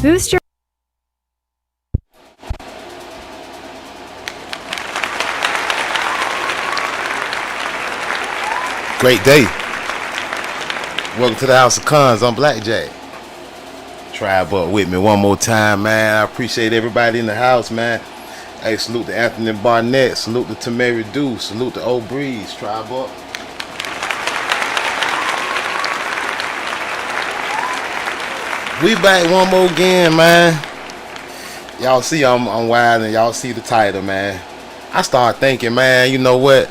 Boost your Great day. Welcome to the House of Cons. I'm Blackjack. Tribe up with me one more time, man. I appreciate everybody in the house, man. Hey, salute to Anthony Barnett. Salute to Tamari Dew. Salute to Old Breeze. Tribe up. We back one more again, man. Y'all see I'm wild and y'all see the title, man. I start thinking, man, you know what?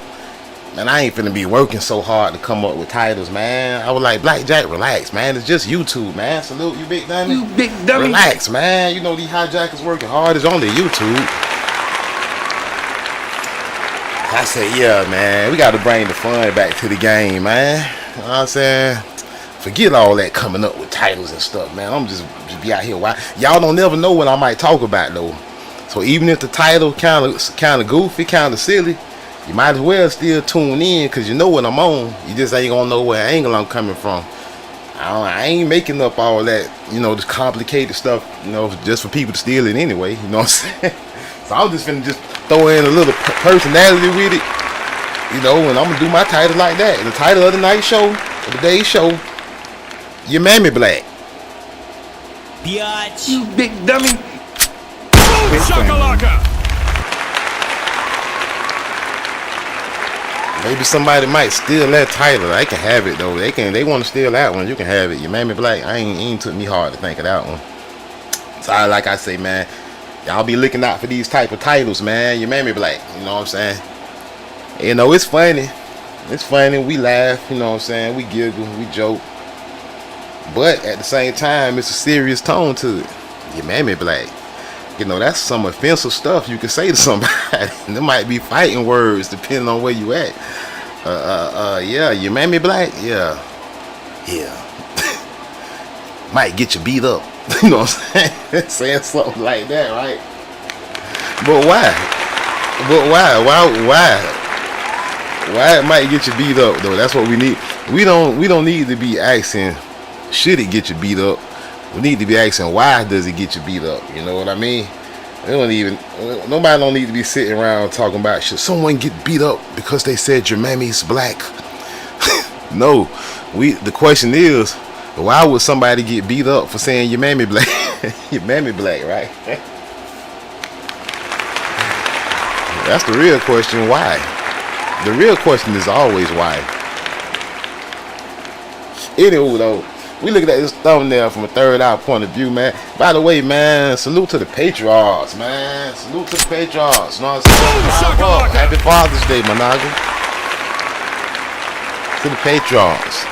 Man, I ain't finna be working so hard to come up with titles, man. I was like, Blackjack, relax, man. It's just YouTube, man. Salute you, big dummy. You big dummy. Relax, man. You know these hijackers working hard. It's only YouTube. I said, yeah, man. We got to bring the fun back to the game, man. You know what I'm saying? Forget all that coming up with titles and stuff, man. I'm just be out here. Y'all don't never know what I might talk about, though. So even if the title kind of goofy, kind of silly, you might as well still tune in because you know what I'm on. You just ain't gonna know what angle I'm coming from. I ain't making up all that, you know, this complicated stuff, you know, just for people to steal it anyway. You know what I'm saying? So I'm just finna just throw in a little personality with it, you know, and I'm gonna do my title like that. The title of the night show, of the day show, your Mammie Black. Biatch. You big dummy. Boom shakalaka. Maybe somebody might steal that title. They can have it though. They want to steal that one. You can have it. Your Mammie Black. Ain't took me hard to think of that one. So like I say, man, y'all be looking out for these type of titles, man. Your Mammie Black. You know what I'm saying? You know, it's funny. It's funny. We laugh. You know what I'm saying? We giggle. We joke. But at the same time, it's a serious tone to it. Your Mammie Black. You know, that's some offensive stuff you can say to somebody. There might be fighting words depending on where you at. Yeah, your Mammie Black, yeah. Might get you beat up. You know what I'm saying? Saying something like that, right? But why? Why it might get you beat up though? That's what we need. We don't need to be asking, should it get you beat up? We need to be asking, why does it get you beat up? You know what I mean? Nobody don't need to be sitting around talking about, should someone get beat up because they said your mammy's black? No, the question is, why would somebody get beat up for saying your Mammie Black? Your Mammie Black, right? That's the real question, why? The real question is always why. Anywho, though, we looking at this thumbnail from a third eye point of view, man. By the way, man, salute to the patriarchs, man. Salute to the patriarchs. You know what I'm saying? Happy Father's Day, my nigga. To the patriarchs.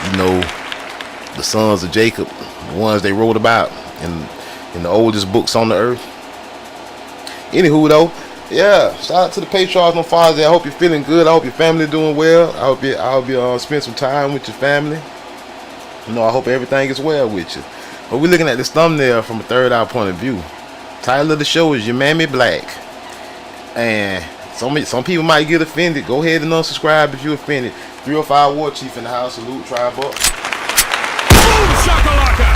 You know, the sons of Jacob, the ones they wrote about in the oldest books on the earth. Anywho, though, yeah, shout out to the patriarchs on Father's Day. I hope you're feeling good. I hope your family doing well. I hope you spend some time with your family. You know, I hope everything is well with you. But we're looking at this thumbnail from a third eye point of view. Title of the show is Your Mammie Black. And some people might get offended. Go ahead and unsubscribe if you're offended. 305 War Chief in the house. Salute, tribe up. Boom shakalaka.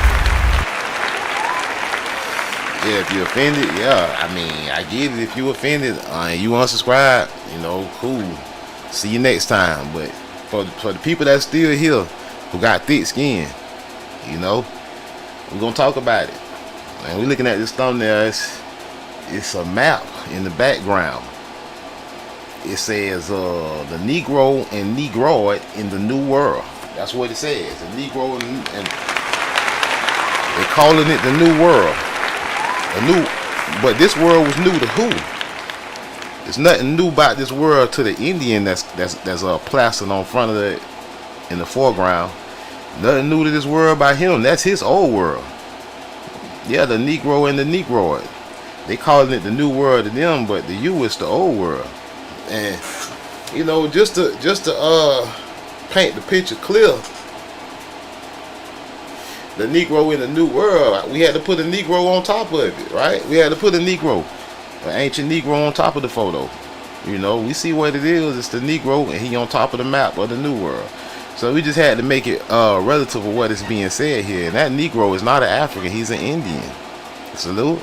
Yeah, if you're offended, yeah. I mean, I get it. If you're offended and you unsubscribe, you know, cool. See you next time. But for the people that's still here, who got thick skin, you know, we're gonna talk about it. And we're looking at this thumbnail. It's a map in the background. It says the Negro and Negroid in the New World. That's what it says. The Negro and they're calling it the New World. But this world was new to who? There's nothing new about this world to the Indian that's plastered on front of it in the foreground. Nothing new to this world by him. That's his old world. Yeah, the Negro and the Negroid. They calling it the new world to them, but to you it's the old world. And you know, just to paint the picture clear, the Negro in the new world, we had to put a Negro on top of it, right? We had to put a Negro, an ancient Negro on top of the photo. You know, we see what it is. It's the Negro, and he on top of the map of the new world. So we just had to make it relative of what is being said here. And that Negro is not an African, he's an Indian. Salute.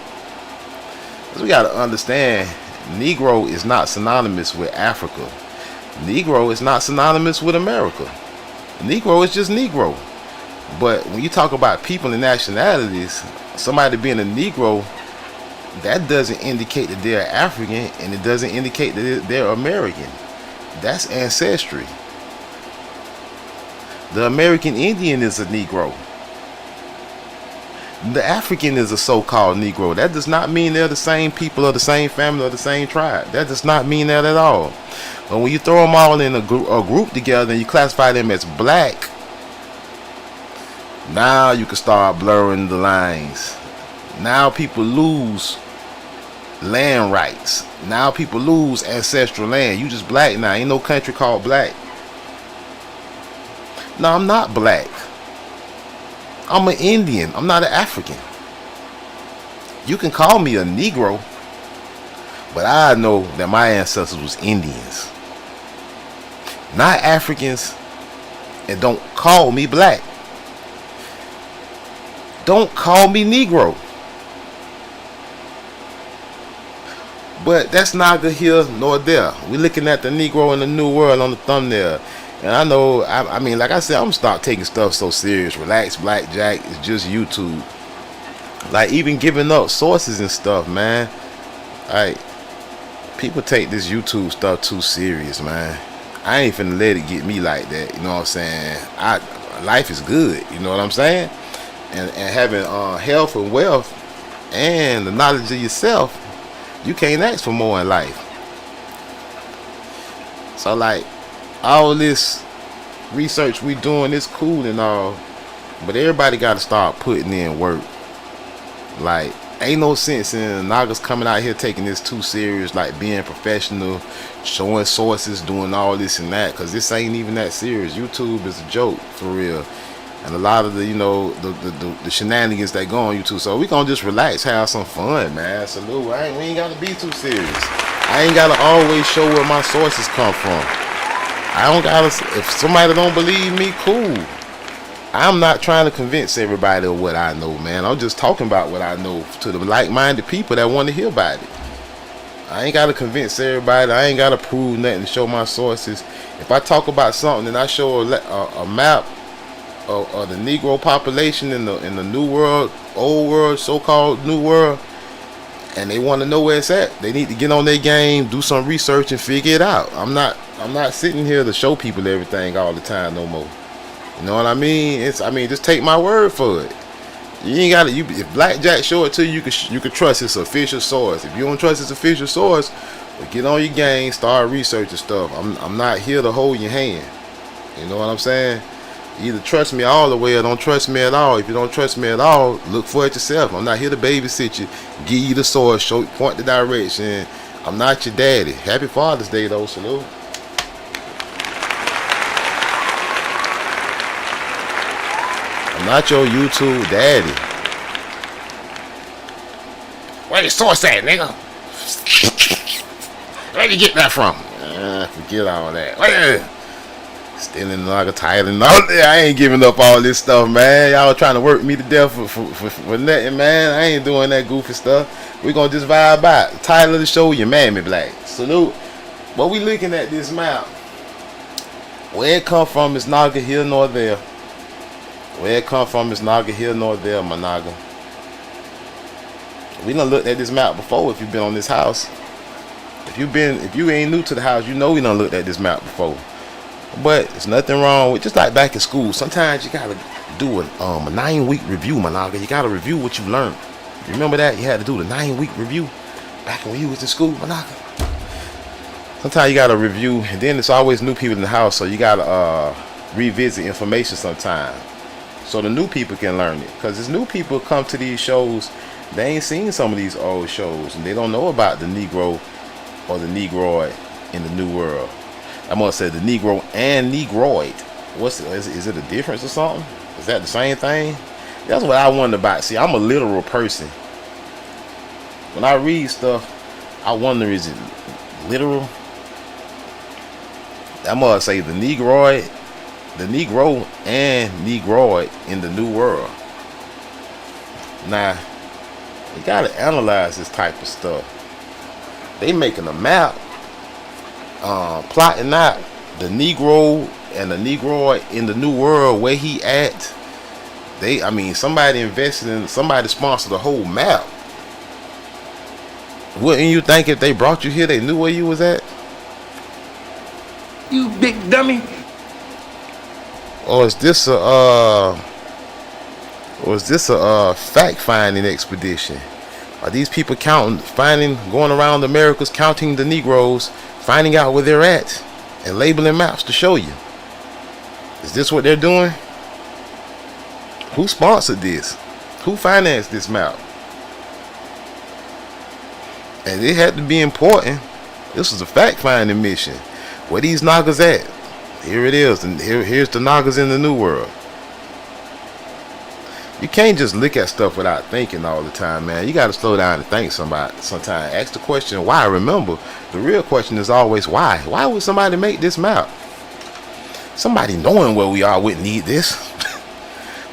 Because we got to understand, Negro is not synonymous with Africa. Negro is not synonymous with America. Negro is just Negro. But when you talk about people and nationalities, somebody being a Negro, that doesn't indicate that they're African, and it doesn't indicate that they're American. That's ancestry. The American Indian is a Negro. The African is a so-called Negro. That does not mean they're the same people or the same family or the same tribe. That does not mean that at all. But when you throw them all in a group together and you classify them as black, now you can start blurring the lines. Now people lose land rights. Now people lose ancestral land. You just black now. Ain't no country called black. No, I'm not black. I'm an Indian. I'm not an African. You can call me a Negro, but I know that my ancestors was Indians, not Africans. And don't call me black. Don't call me Negro. But that's neither here nor there. We're looking at the Negro in the New World on the thumbnail. And I know, I mean, like I said, I'm gonna start taking stuff so serious. Relax, Blackjack. It's just YouTube. Like, even giving up sources and stuff, man. Like, people take this YouTube stuff too serious, man. I ain't finna let it get me like that. You know what I'm saying? Life is good. You know what I'm saying? And having health and wealth and the knowledge of yourself, you can't ask for more in life. So, like, all this research we doing is cool and all, but everybody got to start putting in work. Like, ain't no sense in Nagas coming out here taking this too serious, like being professional, showing sources, doing all this and that, because this ain't even that serious. YouTube is a joke, for real. And a lot of the, you know, the shenanigans that go on YouTube. So we gonna just relax, have some fun, man. Salute. We ain't gotta be too serious. I ain't gotta always show where my sources come from. I don't gotta. If somebody don't believe me, cool. I'm not trying to convince everybody of what I know, man. I'm just talking about what I know to the like-minded people that want to hear about it. I ain't gotta convince everybody. I ain't gotta prove nothing to show my sources. If I talk about something and I show a map of the Negro population in the New World, Old World, so-called New World, and they want to know where it's at, they need to get on their game, do some research, and figure it out. I'm not sitting here to show people everything all the time no more. You know what I mean? Just take my word for it. You ain't gotta. If Blackjack show it to you, you can trust its official source. If you don't trust its official source, well, get on your game, start researching stuff. I'm not here to hold your hand. You know what I'm saying? Either trust me all the way or don't trust me at all. If you don't trust me at all, look for it yourself. I'm not here to babysit you, give you the source, point the direction. I'm not your daddy. Happy Father's Day, though. Salute. I'm not your YouTube daddy. Where your source at, nigga? Where'd you get that from? Forget all that. Stealing like a title and all that. I ain't giving up all this stuff, man. Y'all trying to work me to death for nothing, man. I ain't doing that goofy stuff. We gonna just vibe out. The title of the show, your Mammie Black. Salute. But we looking at this map. Where it come from is neither here nor there. Where it come from is neither here nor there, my naga. We done looked at this map before. If you've been on this house, if you ain't new to the house, you know we done looked at this map before. But there's nothing wrong with, just like back in school, sometimes you gotta do a 9-week review, my naga. You gotta review what you learned. You remember that? You had to do the 9-week review back when you was in school, my naga. Sometimes you gotta review, and then there's always new people in the house, so you gotta revisit information sometimes, so the new people can learn it. Because as new people come to these shows, they ain't seen some of these old shows, and they don't know about the Negro or the Negroid in the New World. I'm gonna say the Negro and Negroid. Is it a difference or something? Is that the same thing? That's what I wonder about. See, I'm a literal person. When I read stuff, I wonder, is it literal? I'm gonna say the Negroid the Negro and Negroid in the New World. Now, you gotta analyze this type of stuff. They making a map, plotting out the Negro and the Negroid in the New World, where he at. Somebody invested in, somebody sponsored the whole map. Wouldn't you think if they brought you here, they knew where you was at? You big dummy. Or is this a fact-finding expedition? Are these people going around Americas, counting the Negroes, finding out where they're at, and labeling maps to show you? Is this what they're doing? Who sponsored this? Who financed this map? And it had to be important. This was a fact-finding mission. Where these Nagas at? Here it is, and here's the Nagas in the New World. You can't just look at stuff without thinking all the time, man. You got to slow down and think sometimes. Ask the question, why? Remember, the real question is always why. Why would somebody make this map? Somebody knowing where we are wouldn't need this.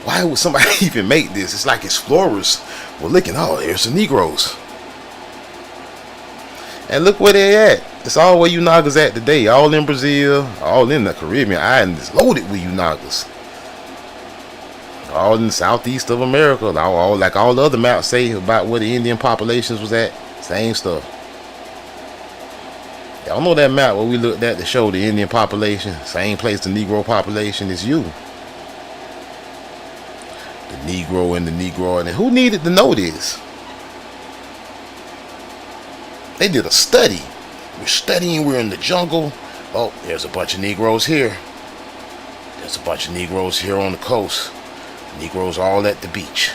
Why would somebody even make this? It's like explorers were looking, oh, there's the Negroes. And look where they at. It's all where you Nagas at today. All in Brazil, all in the Caribbean islands, loaded with you Nagas. All in the southeast of America, all like all the other maps say about where the Indian populations was at. Same stuff. Y'all know that map where we looked at to show the Indian population, same place the Negro population is you. The Negro and the Negroid. And who needed to know this? They did a study. We're studying, we're in the jungle. Oh, there's a bunch of Negroes here. There's a bunch of Negroes here on the coast. Negroes all at the beach.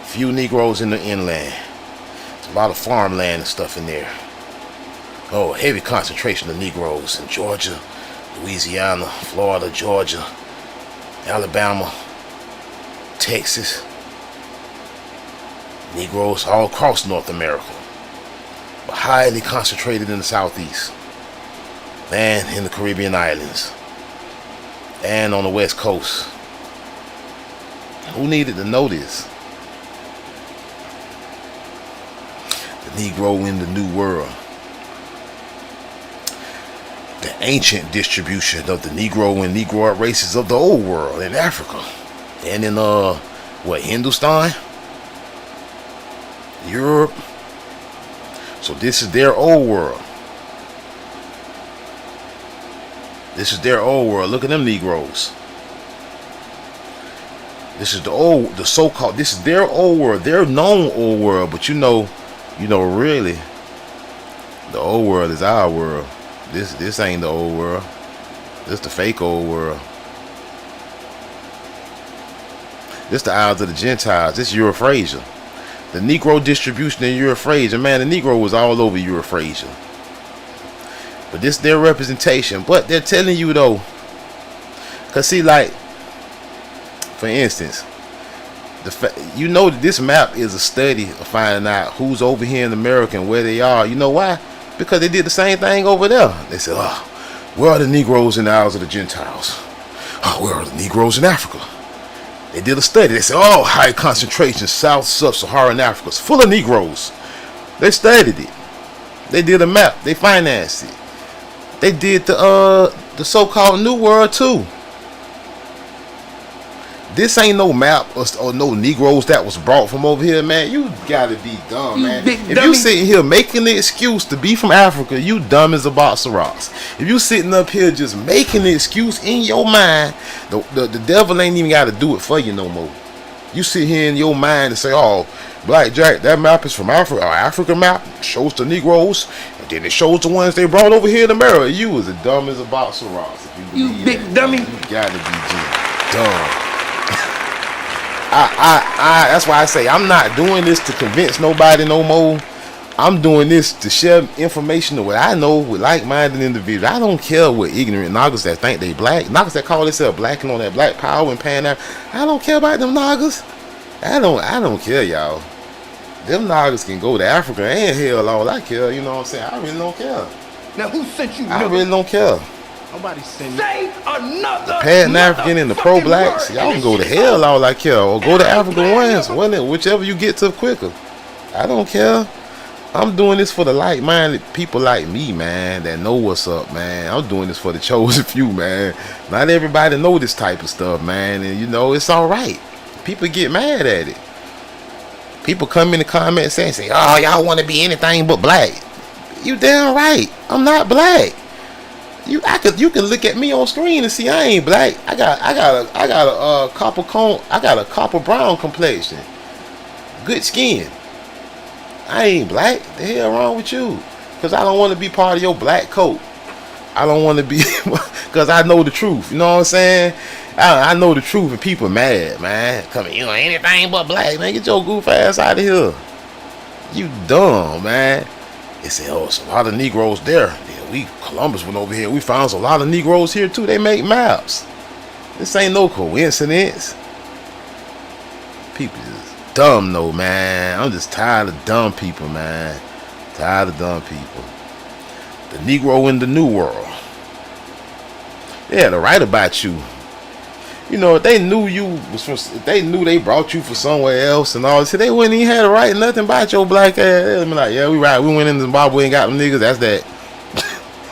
Few Negroes in the inland. There's a lot of farmland and stuff in there. Oh, heavy concentration of Negroes in Georgia, Louisiana, Florida, Georgia, Alabama, Texas. Negroes all across North America, but highly concentrated in the southeast and in the Caribbean islands and on the west coast. Who needed to know this? The Negro in the New World. The ancient distribution of the Negro and Negroid races of the old world in Africa and in Hindustan, Europe. So this is their old world. This is their old world. Look at them Negroes. This is the so-called, this is their old world, their known old world, but you know, really, the old world is our world. This ain't the old world. This the fake old world. This the Isles of the Gentiles. This Euphrasia. The Negro distribution in Euphrasia, man, the Negro was all over Euphrasia. But this their representation. But they're telling you though, cause see, like, for instance, that this map is a study of finding out who's over here in America and where they are. You know why? Because they did the same thing over there. They said, oh, where are the Negroes in the Isles of the Gentiles? Oh, where are the Negroes in Africa? They did a study. They said, oh, high concentration, South Sub-Saharan Africa, it's full of Negroes. They studied it. They did a map. They financed it. They did the so-called New World too. This ain't no map or no Negroes that was brought from over here, man. You gotta be dumb, man. If you sitting here making the excuse to be from Africa, you dumb as a box of rocks. If you sitting up here just making the excuse in your mind, the devil ain't even got to do it for you no more. You sit here in your mind and say, oh, Black Jack, that map is from Africa. Our African map shows the Negroes, and then it shows the ones they brought over here in America. You was as dumb as a box of rocks. If you big that, dummy. You gotta be just dumb. That's why I say I'm not doing this to convince nobody no more. I'm doing this to share information of what I know with like-minded individuals. I don't care what ignorant Nagas that think they black, Nagas that call themselves black and on that black power and pan out. I don't care about them Nagas. I don't care, y'all. Them Nagas can go to Africa and hell, all I care. You know what I'm saying? I really don't care. Now who sent you? I really don't care. Nobody send Say another Pan African and the pro blacks, y'all can go to hell all I care, or go to African ones, whichever you get to quicker. I don't care. I'm doing this for the like-minded people like me, man, that know what's up, man. I'm doing this for the chosen few, man. Not everybody know this type of stuff, man, and you know it's all right. People get mad at it. People come in the comments and say, "Oh, y'all want to be anything but black." You damn right. I'm not black. You can look at me on screen and see I ain't black. I got a copper brown complexion. Good skin. I ain't black. The hell wrong with you? Cause I don't want to be part of your black coat. I don't want to be, cause I know the truth. You know what I'm saying? I know the truth, and people mad, man. Coming, you know, anything but black, man. Get your goof ass out of here. You dumb, man. They say, oh, it's a lot of Negroes there. Yeah, Columbus went over here. We found a lot of Negroes here too. They make maps. This ain't no coincidence. People just dumb, though, man. I'm just tired of dumb people, man. Tired of dumb people. The Negro in the New World. They had to write about you. You know, if they knew you was from, if they knew they brought you from somewhere else and all this, they wouldn't even have to write nothing about your black ass. They'd be like, yeah, we right. We went in Zimbabwe and got them niggas. That's that.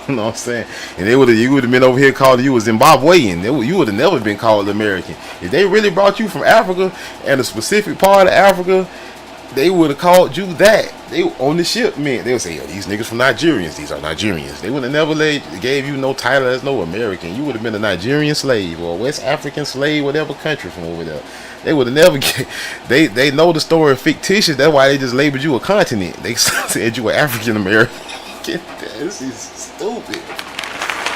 You know what I'm saying? And you would have been over here calling you a Zimbabwean. You would have never been called American. If they really brought you from Africa and a specific part of Africa, they would have called you that. They on the ship, man. They would say, "Yo, these niggas from Nigerians. These are Nigerians." They would have never gave you no title as no American. You would have been a Nigerian slave or West African slave, whatever country from over there. They would have never. They know the story fictitious. That's why they just labeled you a continent. They said you were African American. This is stupid.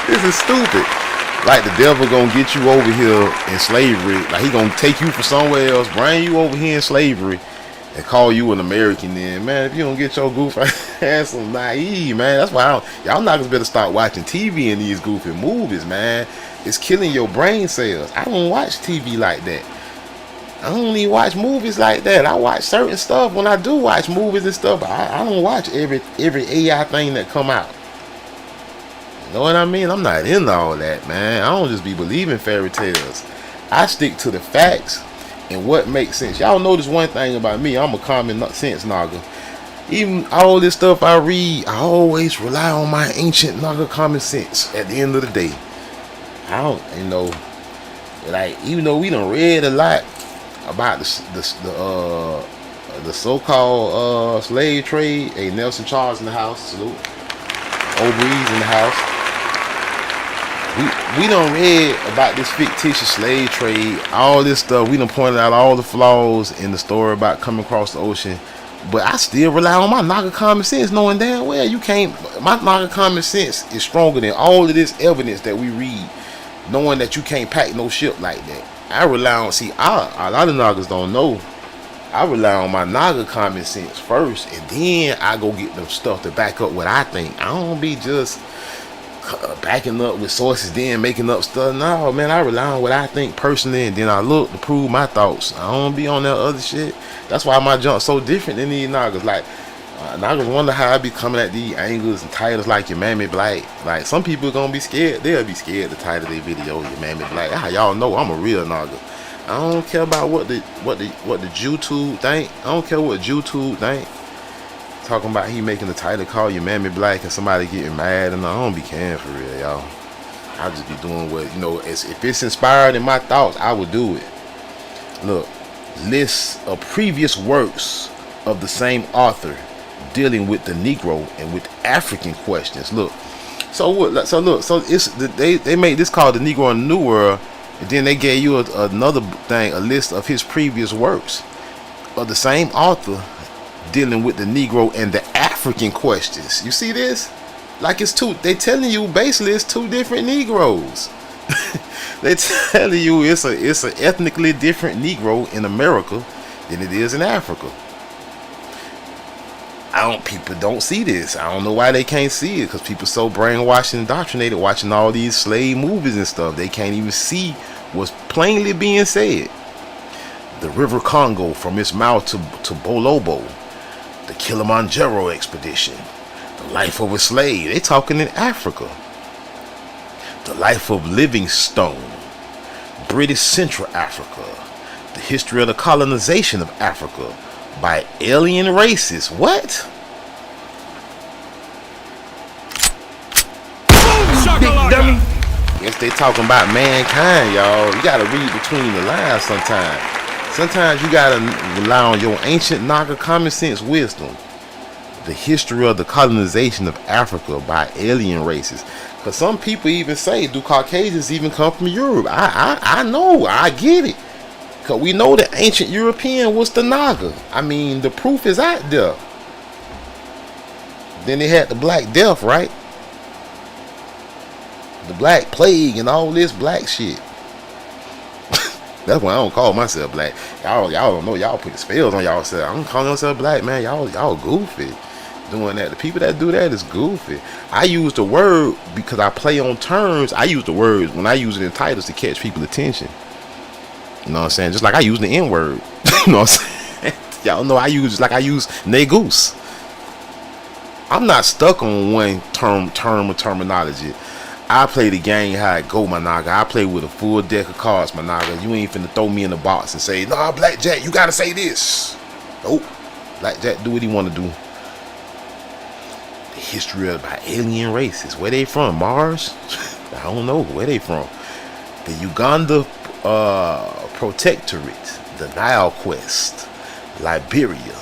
This is stupid. Like the devil gonna get you over here in slavery. Like he gonna take you from somewhere else, bring you over here in slavery, and call you an American. Then, man, if you don't get your goof ass some naive, man. That's why y'all niggas better start watching TV and these goofy movies, man. It's killing your brain cells. I don't watch TV like that. I don't even watch movies like that. I watch certain stuff when I do watch movies and stuff. But I don't watch every AI thing that come out. You know what I mean? I'm not into all that, man. I don't just be believing fairy tales. I stick to the facts and what makes sense. Y'all notice one thing about me. I'm a common sense nigga. Even all this stuff I read, I always rely on my ancient nigga common sense at the end of the day. I don't, you know, like, even though we done read a lot about the so-called slave trade. Hey, Nelson Charles in the house. Salute. O'Breeze in the house. We done read about this fictitious slave trade, all this stuff. We done pointed out all the flaws in the story about coming across the ocean. But I still rely on my Naga common sense, knowing damn well you can't. My Naga common sense is stronger than all of this evidence that we read, knowing that you can't pack no ship like that. I rely on, a lot of Nagas don't know. I rely on my Naga common sense first, and then I go get them stuff to back up what I think. I don't be just backing up with sources, then making up stuff. No, man, I rely on what I think personally, and then I look to prove my thoughts. I don't be on that other shit. That's why my junk's so different than these Nagas. Like, Nagas wonder how I be coming at these angles and titles like your Mammie Black. Like, some people gonna be scared. They'll be scared to title their video your Mammie Black. How y'all know I'm a real Naga. I don't care about what the YouTube think. I don't care what YouTube think. Talking about he making the title call your Mammie Black and somebody getting mad, and I don't be caring for real, y'all. I just be doing what, you know, if it's inspired in my thoughts, I would do it. Look, lists of previous works of the same author dealing with the Negro and with African questions. Look, so it's they made this called the Negro in the New World, and then they gave you another thing, a list of his previous works of the same author dealing with the Negro and the African questions. You see this? Like, it's two. They telling you basically it's two different Negroes. They telling you it's a ethnically different Negro in America than it is in Africa. People don't see this. I don't know why they can't see it, because people so brainwashed and indoctrinated watching all these slave movies and stuff. They can't even see what's plainly being said. The River Congo from its mouth to Bolobo. The Kilimanjaro expedition. The life of a slave. They talking in Africa. The Life of Livingstone, British Central Africa, The History of the Colonization of Africa by Alien Races. What? Big dummy. Guess they talking about mankind, y'all. You gotta read between the lines sometimes. Sometimes you gotta rely on your ancient Naga common sense wisdom. The History of the Colonization of Africa by Alien Races. Because some people even say, do Caucasians even come from Europe? I know, I get it. Because we know the ancient European was the Naga. I mean, the proof is out there. Then they had the Black Death, right? The Black Plague and all this black shit. That's why I don't call myself black. Y'all don't know. Y'all put spells on y'all self. I don't call myself black, man. Y'all goofy doing that. The people that do that is goofy. I use the word because I play on terms. I use the words when I use it in titles to catch people's attention. You know what I'm saying? Just like I use the N word. You know what I'm saying? Y'all know I use negoose. I'm not stuck on one term or terminology. I play the game how it go, my Naga. I play with a full deck of cards, my Naga. You ain't finna throw me in the box and say, nah, Blackjack, you gotta say this. Nope. Blackjack do what he wanna do. The History of by Alien Races. Where they from? Mars? I don't know. Where they from? The Uganda Protectorate. The Nile Quest. Liberia.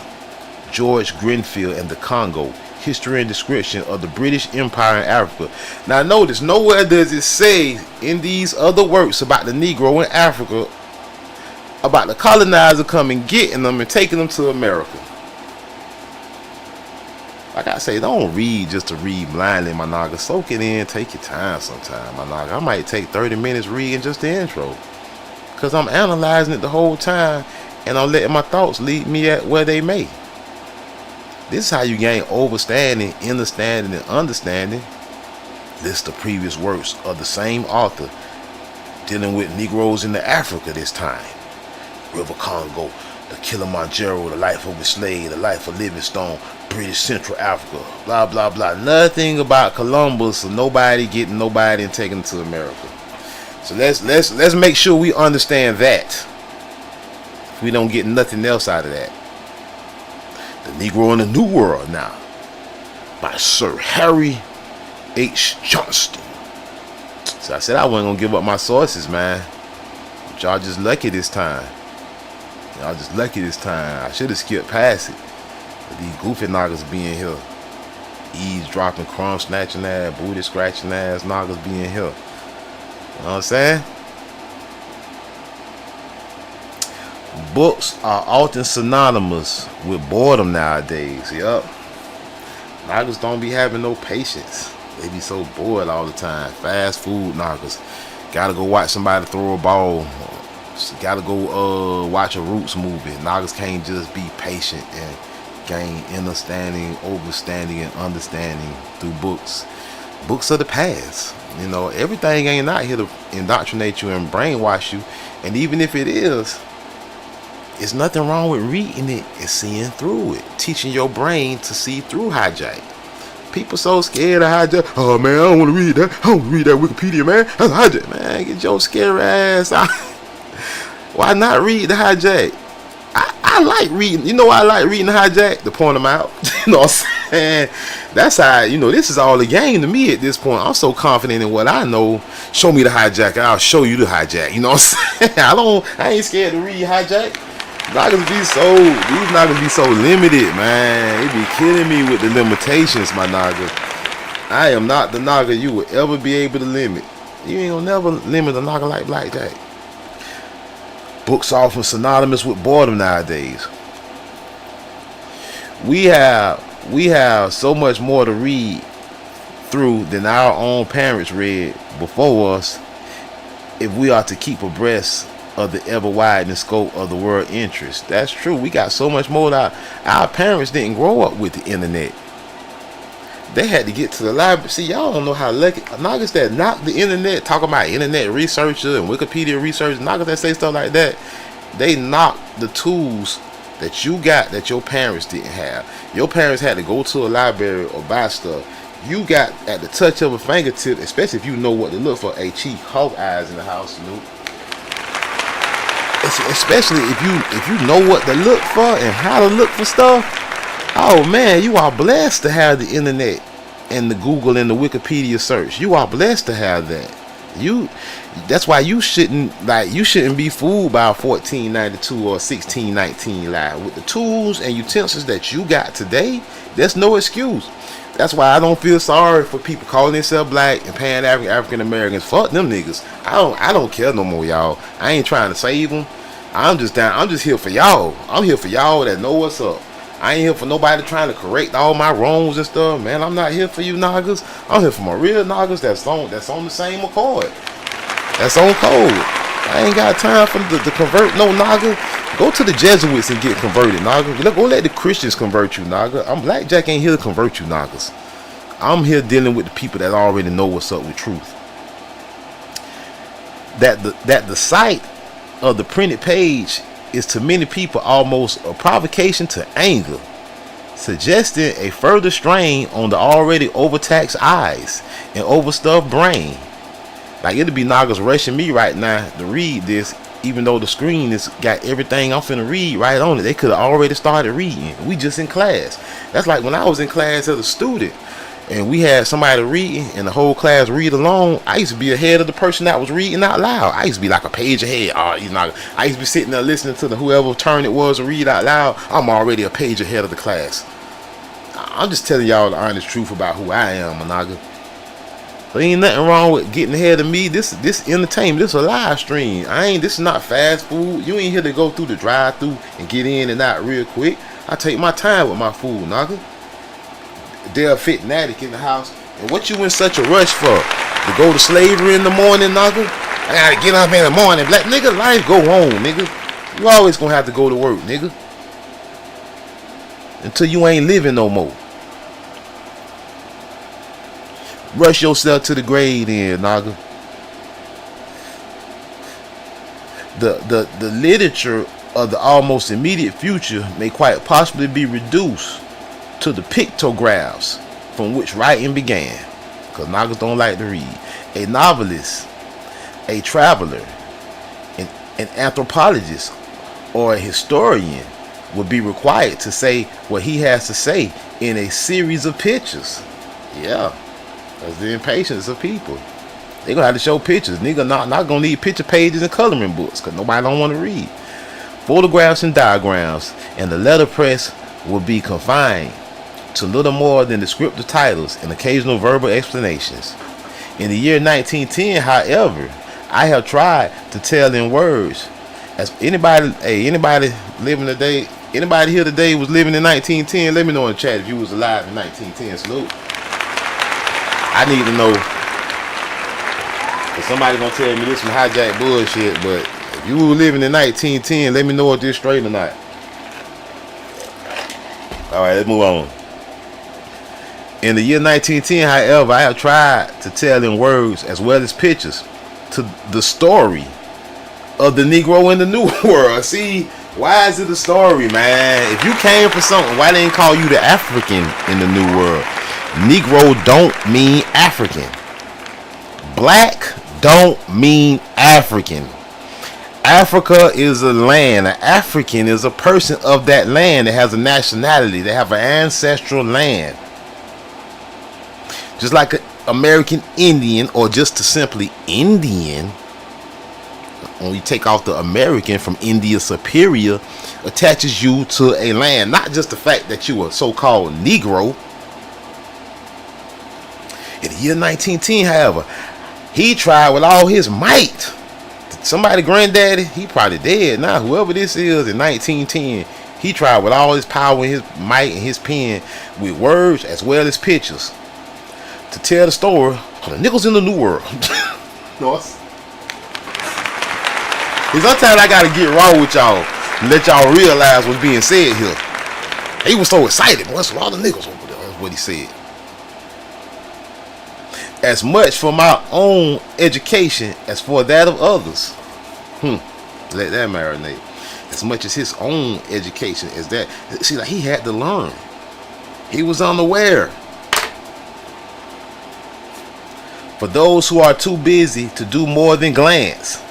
George Grenfell and the Congo. History and description of the British Empire in Africa. Now notice, nowhere does it say in these other works about the Negro in Africa about the colonizer coming, getting them and taking them to America. Like I say, don't read just to read blindly, my Naga. Soak it in, take your time sometime, my Naga. I might take 30 minutes reading just the intro, because I'm analyzing it the whole time and I'm letting my thoughts lead me at where they may. This is how you gain overstanding, understanding, and understanding. List the previous works of the same author dealing with Negroes in the Africa this time. River Congo, the Kilimanjaro, the life of a slave, the life of Livingstone, British Central Africa, blah, blah, blah. Nothing about Columbus or nobody getting nobody and taking them to America. So let's make sure we understand that. We don't get nothing else out of that. The Negro in the New World now by Sir Harry H. Johnston. So I said I wasn't gonna give up my sources, man. But y'all just lucky this time. Y'all just lucky this time. I should have skipped past it. But these goofy Nagas being here. Eavesdropping, crumb snatching ass, booty scratching ass Nagas being here. You know what I'm saying? Books are often synonymous with boredom nowadays. Yup. Nagas don't be having no patience. They be so bored all the time. Fast food Nagas. Gotta go watch somebody throw a ball. Gotta go watch a Roots movie. Nagas can't just be patient and gain understanding, overstanding, and understanding through books. Books of the past. You know, everything ain't out here to indoctrinate you and brainwash you. And even if it is, there's nothing wrong with reading it and seeing through it. Teaching your brain to see through hijack. People so scared of hijack. Oh man, I don't want to read that. I don't want to read that Wikipedia, man. That's hijack. Man, get your scary ass out. Why not read the hijack? I like reading. You know why I like reading the hijack? To point them out. You know what I'm saying? That's how, you know, this is all a game to me at this point. I'm so confident in what I know. Show me the hijack. I'll show you the hijack. You know what I'm saying? I ain't scared to read hijack. These not gonna be so limited, man. They be killing me with the limitations, my Naga. I am not the Naga you will ever be able to limit. You ain't gonna never limit a Naga like Blackjack. Books are often synonymous with boredom nowadays. We have so much more to read through than our own parents read before us if we are to keep abreast of the ever-widening scope of the world interest. That's true. We got so much more that our parents didn't grow up with the internet. They had to get to the library. See, y'all don't know how lucky Nagas that knock the internet, talking about internet researcher and Wikipedia research, Nagas that say stuff like that, they knock the tools that you got that your parents didn't have. Your parents had to go to a library or buy stuff. You got at the touch of a fingertip, especially if you know what to look for. A Chief Hawk Eyes in the house, Snoop. Especially if you know what to look for and how to look for stuff. Oh man, you are blessed to have the internet and the Google and the Wikipedia search. You are blessed to have that. That's why you shouldn't be fooled by a 1492 or 1619 lie. With the tools and utensils that you got today, there's no excuse. That's why I don't feel sorry for people calling themselves black and African Americans. Fuck them niggas. I don't care no more, y'all. I ain't trying to save them. I'm just here for y'all. I'm here for y'all that know what's up. I ain't here for nobody trying to correct all my wrongs and stuff, man. I'm not here for you niggas. I'm here for my real niggas that's on the same accord. That's on code. I ain't got time for to convert no naga. Go to the Jesuits and get converted, naga. Go let the Christians convert you, naga. Blackjack ain't here to convert you, nagas. I'm here dealing with the people that already know what's up with truth. That the sight of the printed page is to many people almost a provocation to anger, suggesting a further strain on the already overtaxed eyes and overstuffed brain. Like it'll be nagas rushing me right now to read this, even though the screen has got everything I'm finna read right on it. They could have already started reading. We just in class. That's like when I was in class as a student and we had somebody reading and the whole class read along. I used to be ahead of the person that was reading out loud. I used to be like a page ahead. I used to be sitting there listening to whoever turn it was to read out loud. I'm already a page ahead of the class. I'm just telling y'all the honest truth about who I am, Managa. There ain't nothing wrong with getting ahead of me. This entertainment. This is a live stream. This is not fast food. You ain't here to go through the drive-through and get in and out real quick. I take my time with my food, Naga. They're fitting addict in the house. And what you in such a rush for? To go to slavery in the morning, Naga? I gotta get up in the morning. Black nigga, life go on, nigga. You always gonna have to go to work, nigga. Until you ain't living no more. Rush yourself to the grave then, Naga. The literature of the almost immediate future may quite possibly be reduced to the pictographs from which writing began. Because Nagas don't like to read. A novelist, a traveler, an anthropologist, or a historian would be required to say what he has to say in a series of pictures. Yeah. That's the impatience of people. They gonna have to show pictures. Nigga not gonna need picture pages and coloring books because nobody don't want to read. Photographs and diagrams and the letterpress will be confined to little more than descriptive titles and occasional verbal explanations. In the year 1910, however, I have tried to tell in words. As anybody living today, anybody here today was living in 1910, let me know in the chat if you was alive in 1910. Salute. I need to know, cause somebody gonna tell me this some hijack bullshit, but if you were living in 1910, let me know if this straight or not. Alright, let's move on. In the year 1910, however, I have tried to tell in words as well as pictures to the story of the Negro in the New World. See, why is it a story, man? If you came for something, why they didn't call you the African in the New World? Negro don't mean African. Black don't mean African. Africa is a land. An African is a person of that land that has a nationality. They have an ancestral land. Just like an American Indian or just a simply Indian. When you take off the American from India Superior, attaches you to a land. Not just the fact that you are so-called Negro. In the year 1910, however, he tried with all his might. Somebody granddaddy, he probably dead now. Whoever this is in 1910, he tried with all his power and his might and his pen with words as well as pictures to tell the story of the niggas in the New World. Sometimes I gotta get raw with y'all and let y'all realize what's being said here. He was so excited. What's a lot of niggas over there? That's what he said. As much for my own education as for that of others. Let that marinate. As much as his own education as that. See, like he had to learn. He was unaware. For those who are too busy to do more than glance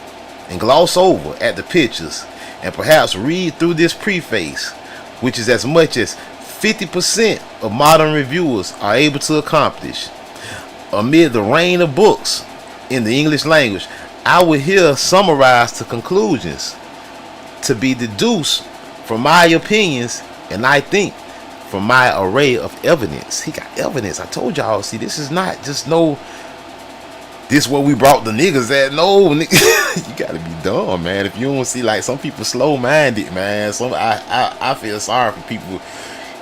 and gloss over at the pictures and perhaps read through this preface, which is as much as 50% of modern reviewers are able to accomplish. Amid the rain of books in the English language, I will here summarize the conclusions to be deduced from my opinions, and I think from my array of evidence. He got evidence. I told y'all, see, this is not just no, this where we brought the niggas at. No, you gotta be dumb, man. If you don't see, like, some people slow-minded, man. I feel sorry for people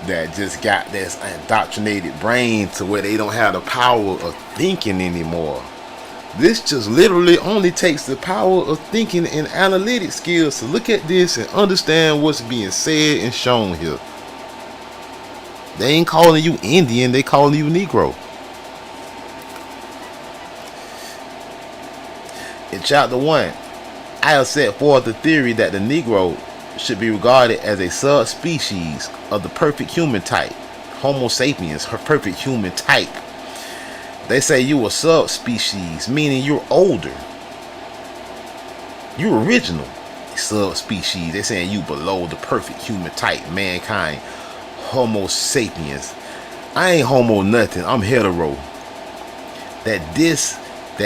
that just got this indoctrinated brain to where they don't have the power of thinking anymore. This just literally only takes the power of thinking and analytic skills to look at this and understand what's being said and shown here. They ain't calling you Indian, they calling you Negro. In chapter 1, I have set forth the theory that the Negro should be regarded as a subspecies of the perfect human type, Homo sapiens, her perfect human type. They say you a subspecies, meaning you're older. You're original. Subspecies, they're saying you below the perfect human type, mankind, Homo sapiens. I ain't homo nothing, I'm hetero. That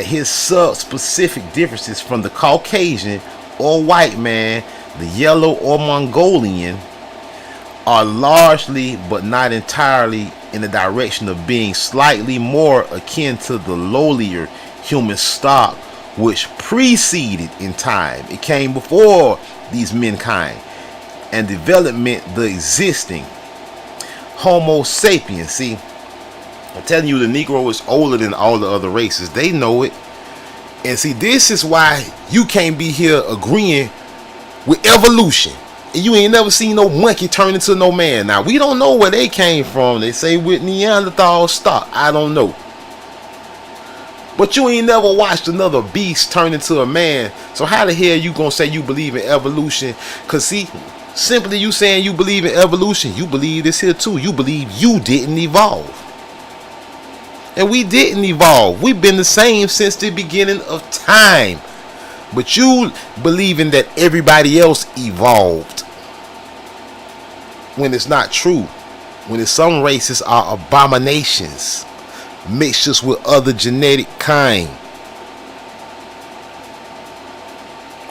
his sub-specific differences from the Caucasian or white man, the yellow or Mongolian, are largely but not entirely in the direction of being slightly more akin to the lowlier human stock which preceded in time. It came before these mankind and development the existing Homo sapiens. See, I'm telling you, the Negro is older than all the other races. They know it. And see, this is why you can't be here agreeing with evolution. And you ain't never seen no monkey turn into no man. Now, we don't know where they came from. They say with Neanderthal stock. I don't know. But you ain't never watched another beast turn into a man. So how the hell you gonna say you believe in evolution? Because see, simply you saying you believe in evolution, you believe this here too. You believe you didn't evolve. And we didn't evolve. We've been the same since the beginning of time. But you believing that everybody else evolved, when it's not true. When it's some races are abominations, mixtures with other genetic kind.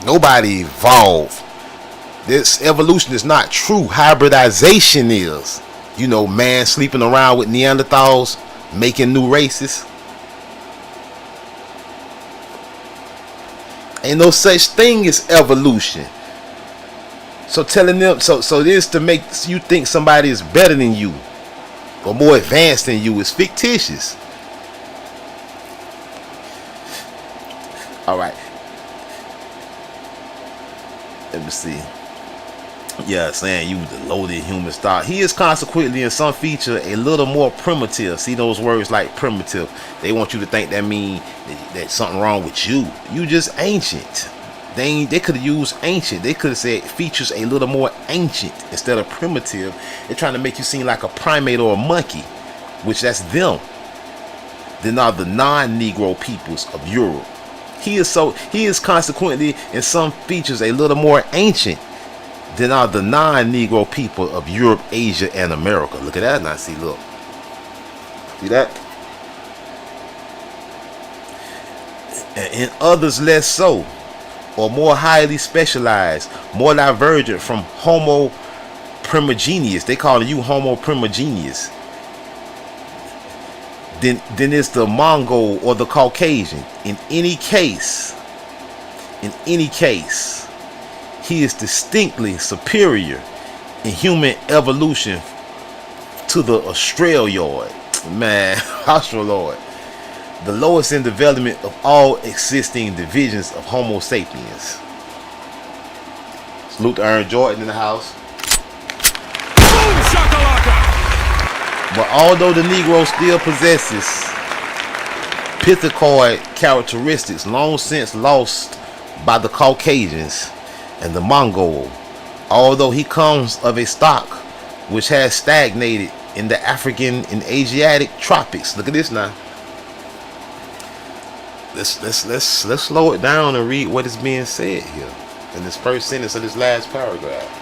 Nobody evolved. This evolution is not true. Hybridization is. You know, man sleeping around with Neanderthals, making new races. Ain't no such thing as evolution. So telling them, so this to make you think somebody is better than you or more advanced than you is fictitious. All right. Let me see. Yeah, saying you the loaded human stock. He is consequently in some feature a little more primitive. See those words like primitive. They want you to think that mean that something wrong with you. You just ancient. They could have used ancient. They could have said features a little more ancient instead of primitive. They're trying to make you seem like a primate or a monkey, which that's them. Then are the non-Negro peoples of Europe. He is consequently in some features a little more ancient than are the non-Negro people of Europe, Asia, and America. Look at that now. See, look. See that? And in others less so, or more highly specialized, more divergent from Homo primogeneus. They call you Homo primogeneus. Then it's the Mongol or the Caucasian. In any case, he is distinctly superior in human evolution to the Australoid. Man, Australoid. The lowest in development of all existing divisions of Homo sapiens. Salute to Aaron Jordan in the house. Boom shakalaka! But although the Negro still possesses pithecoid characteristics long since lost by the Caucasians and the Mongol, although he comes of a stock which has stagnated in the African and Asiatic tropics. Look at this now. let's slow it down and read what is being said here in this first sentence of this last paragraph.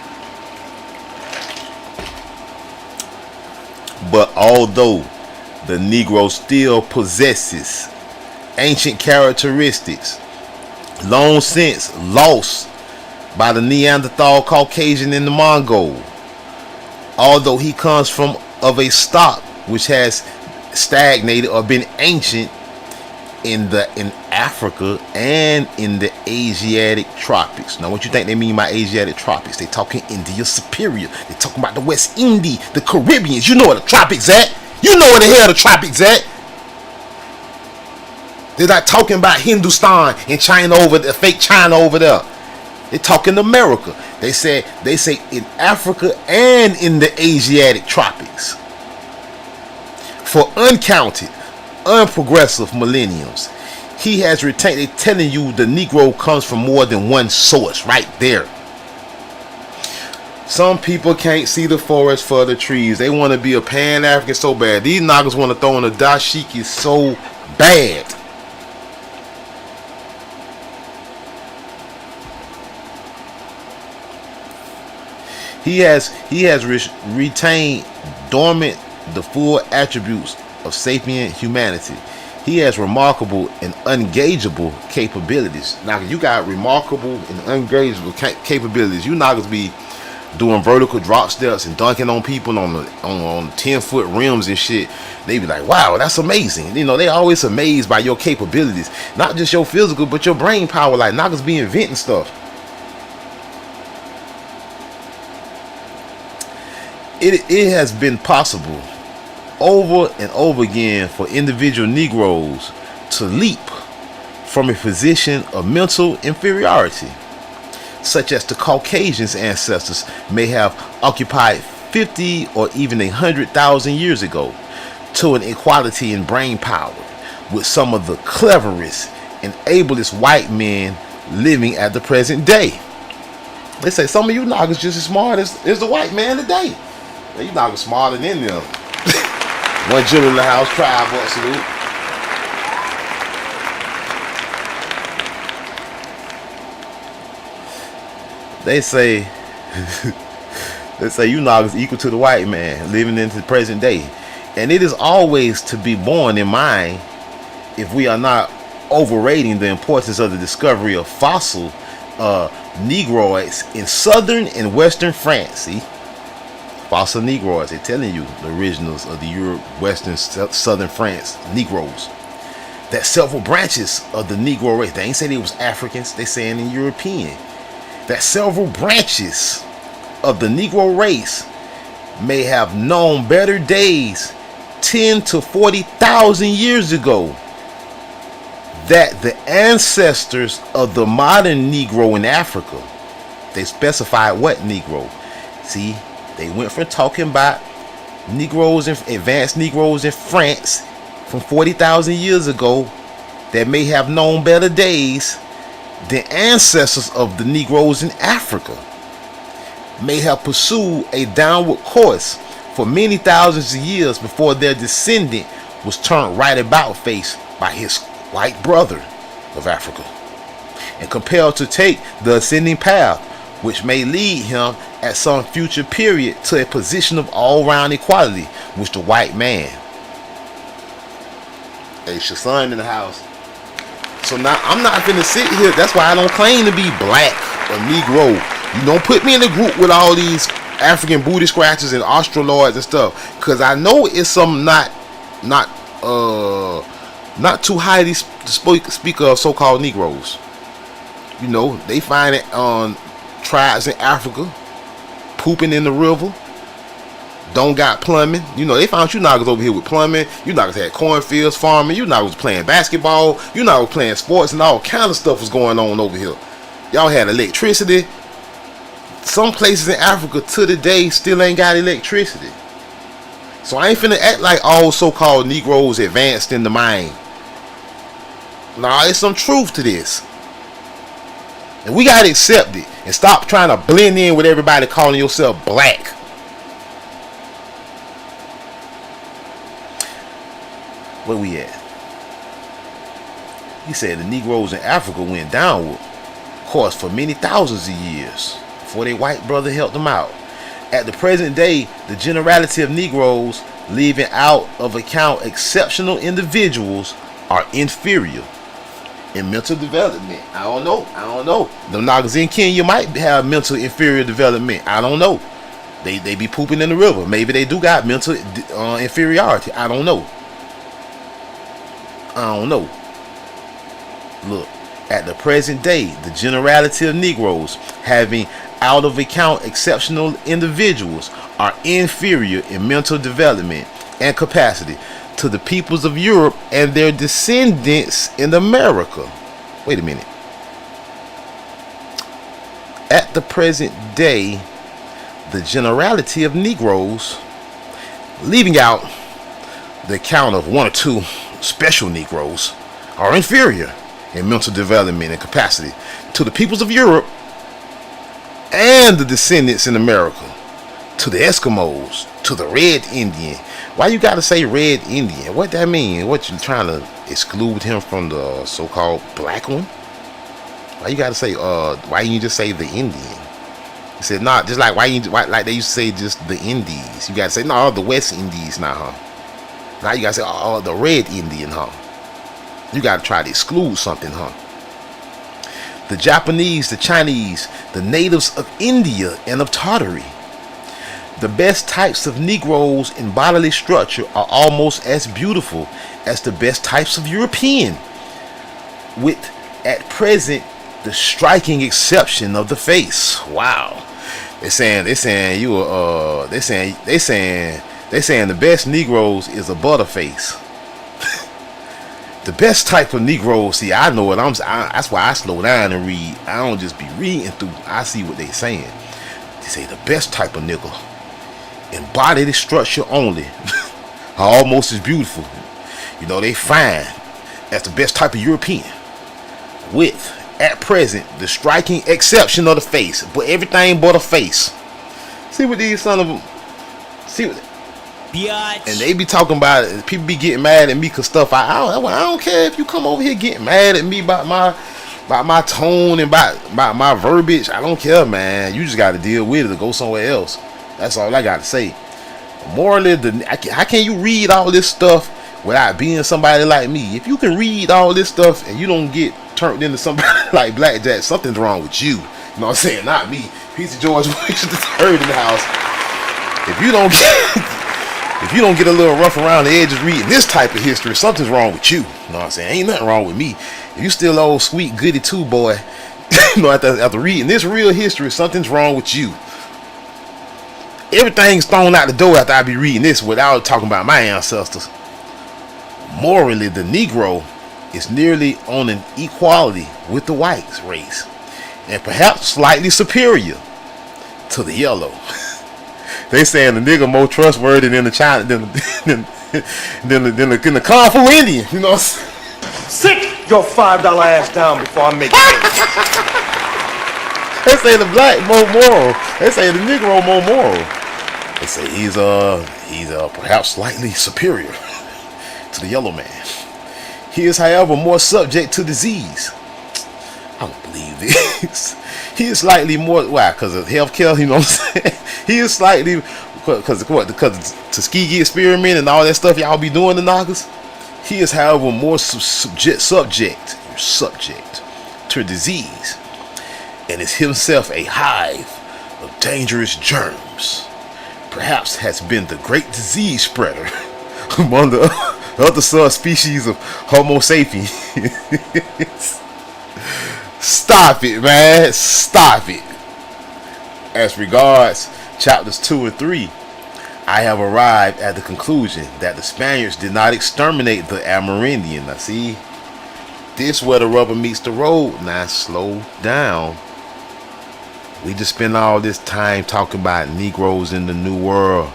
But although the Negro still possesses ancient characteristics long since lost by the Neanderthal, Caucasian, and the Mongol, although he comes from of a stock which has stagnated or been ancient in Africa and in the Asiatic tropics. Now, what you think they mean by Asiatic tropics? They talking India Superior. They talking about the West Indies, the Caribbeans. You know where the tropics at. You know where the hell the tropics at. They're not talking about Hindustan and China over there, fake China over there. They're talking America. They say in Africa and in the Asiatic tropics. For uncounted, unprogressive millenniums, he has retained. They're telling you the Negro comes from more than one source right there. Some people can't see the forest for the trees. They want to be a Pan-African so bad. These niggas want to throw in a dashiki so bad. He has retained dormant the full attributes of sapient humanity. He has remarkable and ungageable capabilities. Now, you got remarkable and ungageable capabilities. You niggas be doing vertical drop steps and dunking on people on 10-foot rims and shit. They be like, wow, that's amazing. You know, they always amazed by your capabilities. Not just your physical, but your brain power. Like, niggas be inventing stuff. It has been possible over and over again for individual Negroes to leap from a position of mental inferiority, such as the Caucasians' ancestors may have occupied 50 or even 100,000 years ago, to an equality in brain power with some of the cleverest and ablest white men living at the present day. They say some of you niggas just as smart as the white man today. You niggas smarter than them. One Jill in the house, tribe, what salute. They say you niggas equal to the white man living into the present day. And it is always to be borne in mind, if we are not overrating the importance of the discovery of fossil Negroids in southern and western France. See? Fossil Negroids, they're telling you the originals of the Europe, western, southern France Negroes. That several branches of the Negro race, they ain't say they was Africans, they saying in European. That several branches of the Negro race may have known better days 10 to 40,000 years ago. That the ancestors of the modern Negro in Africa, they specified what Negro. See, they went from talking about Negroes and advanced Negroes in France from 40,000 years ago that may have known better days than ancestors of the Negroes in Africa may have pursued a downward course for many thousands of years before their descendant was turned right about face by his white brother of Africa and compelled to take the ascending path, which may lead him at some future period to a position of all-round equality with the white man. Hey, Shasan in the house. So now I'm not finna sit here. That's why I don't claim to be black or Negro. You don't put me in a group with all these African booty scratchers and Australoids and stuff, because I know it's some not too highly speak of so-called Negroes. You know, they find it on tribes in Africa pooping in the river, don't got plumbing. You know, they found you niggas over here with plumbing. You niggas had cornfields, farming. You niggas was playing basketball. You niggas was playing sports, and all kind of stuff was going on over here. Y'all had electricity. Some places in Africa to the day still ain't got electricity. So I ain't finna act like all so-called Negroes advanced in the mind. Nah, there's some truth to this. And we gotta accept it and stop trying to blend in with everybody calling yourself black. Where we at? He said the Negroes in Africa went downward, of course, for many thousands of years before their white brother helped them out. At the present day, the generality of Negroes, leaving out of account exceptional individuals, are inferior in mental development. I don't know. The Nagas in Kenya might have mental inferior development. I don't know. They be pooping in the river. Maybe they do got mental inferiority. I don't know. Look, at the present day, the generality of Negroes, having out of account exceptional individuals, are inferior in mental development and capacity to the peoples of Europe and their descendants in America. Wait a minute. At the present day, the generality of Negroes, leaving out the account of one or two special Negroes, are inferior in mental development and capacity to the peoples of Europe and the descendants in America, to the Eskimos, to the Red Indian. Why you gotta say Red Indian? What that mean? What, you trying to exclude him from the so-called black one? Why you gotta say why you just say the Indian? He said, nah, just like why like they used to say just the Indies. You gotta say no, the West Indies now, huh? Now you gotta say oh, the Red Indian, huh? You gotta try to exclude something, huh? The Japanese, the Chinese, the natives of India and of Tartary. The best types of Negroes in bodily structure are almost as beautiful as the best types of European, with at present the striking exception of the face. Wow. They saying the best Negroes is a butterface. The best type of Negroes, see, I know it. That's why I slow down and read. I don't just be reading through. I see what they saying. They say the best type of nigga, in bodily structure only, are almost as beautiful. You know, they fine as the best type of European, with at present the striking exception of the face, but everything but a face. See what these son of them. See what. Biatch. And they be talking about it. People be getting mad at me because stuff. I don't care if you come over here getting mad at me about my tone and about my verbiage. I don't care, man. You just got to deal with it or go somewhere else. That's all I got to say. Morally, how can you read all this stuff without being somebody like me? If you can read all this stuff and you don't get turned into somebody like Blackjack, something's wrong with you. You know what I'm saying? Not me. Piece of George Bush III in the house. If you don't get a little rough around the edges reading this type of history, something's wrong with you. You know what I'm saying? Ain't nothing wrong with me. If you still old sweet goody too, boy, you know, after reading this real history, something's wrong with you. Everything's thrown out the door after I be reading this without talking about my ancestors. Morally, the Negro is nearly on an equality with the white race, and perhaps slightly superior to the yellow. They saying the nigga more trustworthy than the China than the Kung Fu Indian. You know. Sit your $5 ass down before I make it. They say the black more moral. They say the Negro more moral. They say he's perhaps slightly superior to the yellow man. He is, however, more subject to disease. I don't believe this. He is slightly more, why? Because of healthcare, you know what I'm saying? He is slightly, because of Tuskegee experiment and all that stuff y'all be doing, the knockers. He is, however, more subject to disease, and is himself a hive of dangerous germs. Perhaps has been the great disease spreader among the other subspecies of Homo sapiens. Stop it, man. Stop it. As regards chapters 2 and 3, I have arrived at the conclusion that the Spaniards did not exterminate the Amerindian. Now see, this where the rubber meets the road. Now slow down. We just spend all this time talking about Negroes in the New World.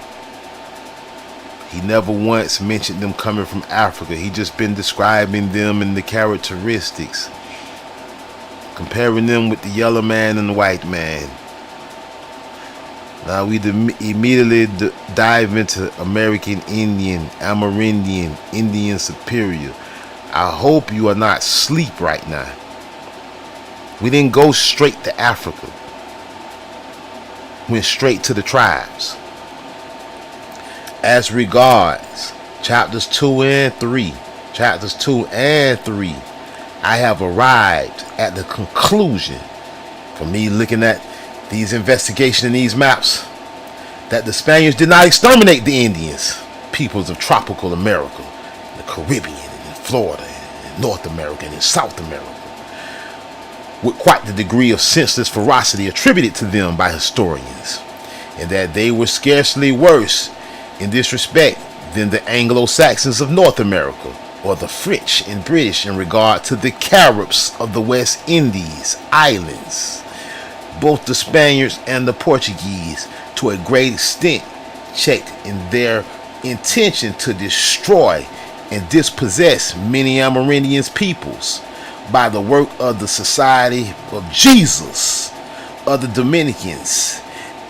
He never once mentioned them coming from Africa. He just been describing them and the characteristics, comparing them with the yellow man and the white man. Now we immediately dive into American Indian, Amerindian, Indian Superior, I hope you are not asleep right now. We didn't go straight to Africa. Went straight to the tribes. As regards chapters 2 and 3, I have arrived at the conclusion, from me looking at these investigations and these maps, that the Spaniards did not exterminate the Indians, peoples of tropical America, the Caribbean, and in Florida, and in North America, and in South America, with quite the degree of senseless ferocity attributed to them by historians, and that they were scarcely worse in this respect than the Anglo-Saxons of North America, or the French and British in regard to the Caribs of the West Indies islands. Both the Spaniards and the Portuguese, to a great extent, checked in their intention to destroy and dispossess many Amerindian peoples by the work of the Society of Jesus, of the Dominicans,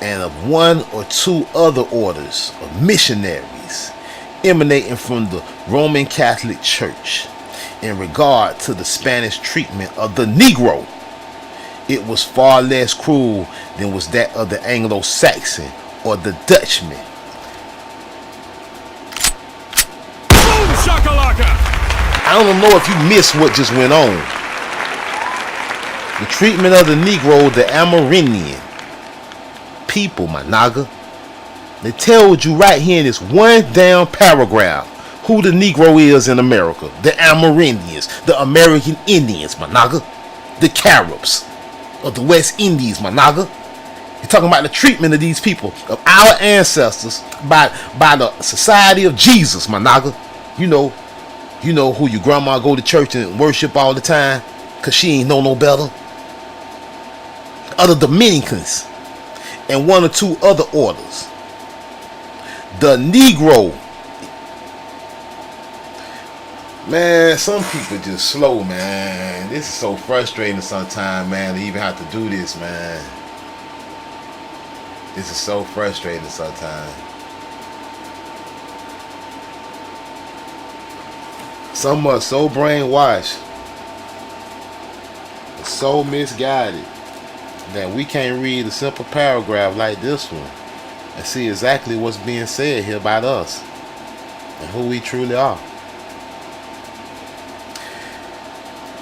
and of one or two other orders of missionaries emanating from the Roman Catholic Church. In regard to the Spanish treatment of the Negro, it was far less cruel than was that of the Anglo-Saxon or the Dutchman. Boom shakalaka! I don't know if you missed what just went on. The treatment of the Negro, the Amerindian people, my naga. They told you right here in this one damn paragraph who the Negro is in America. The Amerindians, the American Indians, my naga. The Caribs of the West Indies, my naga. You're talking about the treatment of these people, of our ancestors, by the Society of Jesus, my naga. You know who your grandma go to church and worship all the time, cause she ain't know no better. Other Dominicans and one or two other orders. The Negro. Man, some people just slow, man. This is so frustrating sometimes, man, to even have to do this, man. This is so frustrating sometimes. Some are so brainwashed, so misguided, that we can't read a simple paragraph like this one and see exactly what's being said here about us and who we truly are.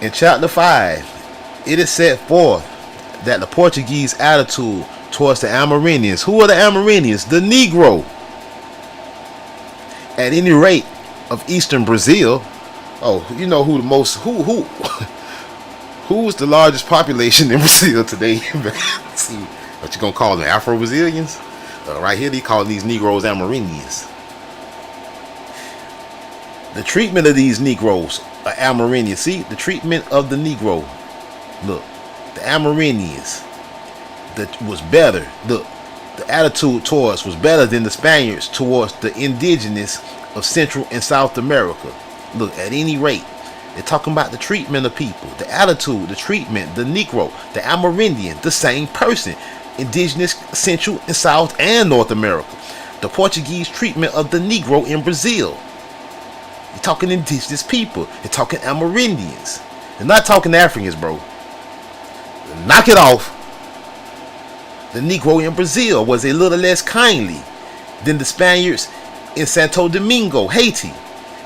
In chapter 5, it is set forth that the Portuguese attitude towards the Amerindians. Who are the Amerindians? The Negro. At any rate of Eastern Brazil. Oh, you know who the most who is the largest population in Brazil today? See, what you gonna call them? Afro-Brazilians? Right here they call these Negroes Amerindians. The treatment of these Negroes are Amerindians. See, the treatment of the Negro. Look, the Amerindians that was better. Look, the attitude towards was better than the Spaniards towards the indigenous of Central and South America. Look, at any rate, they're talking about the treatment of people, the attitude, the treatment, the Negro, the Amerindian, the same person, indigenous Central and South and North America. The Portuguese treatment of the Negro in Brazil. You're talking indigenous people. You're talking Amerindians. You're not talking Africans, bro. Knock it off. The Negro in Brazil was a little less kindly than the Spaniards in Santo Domingo, Haiti,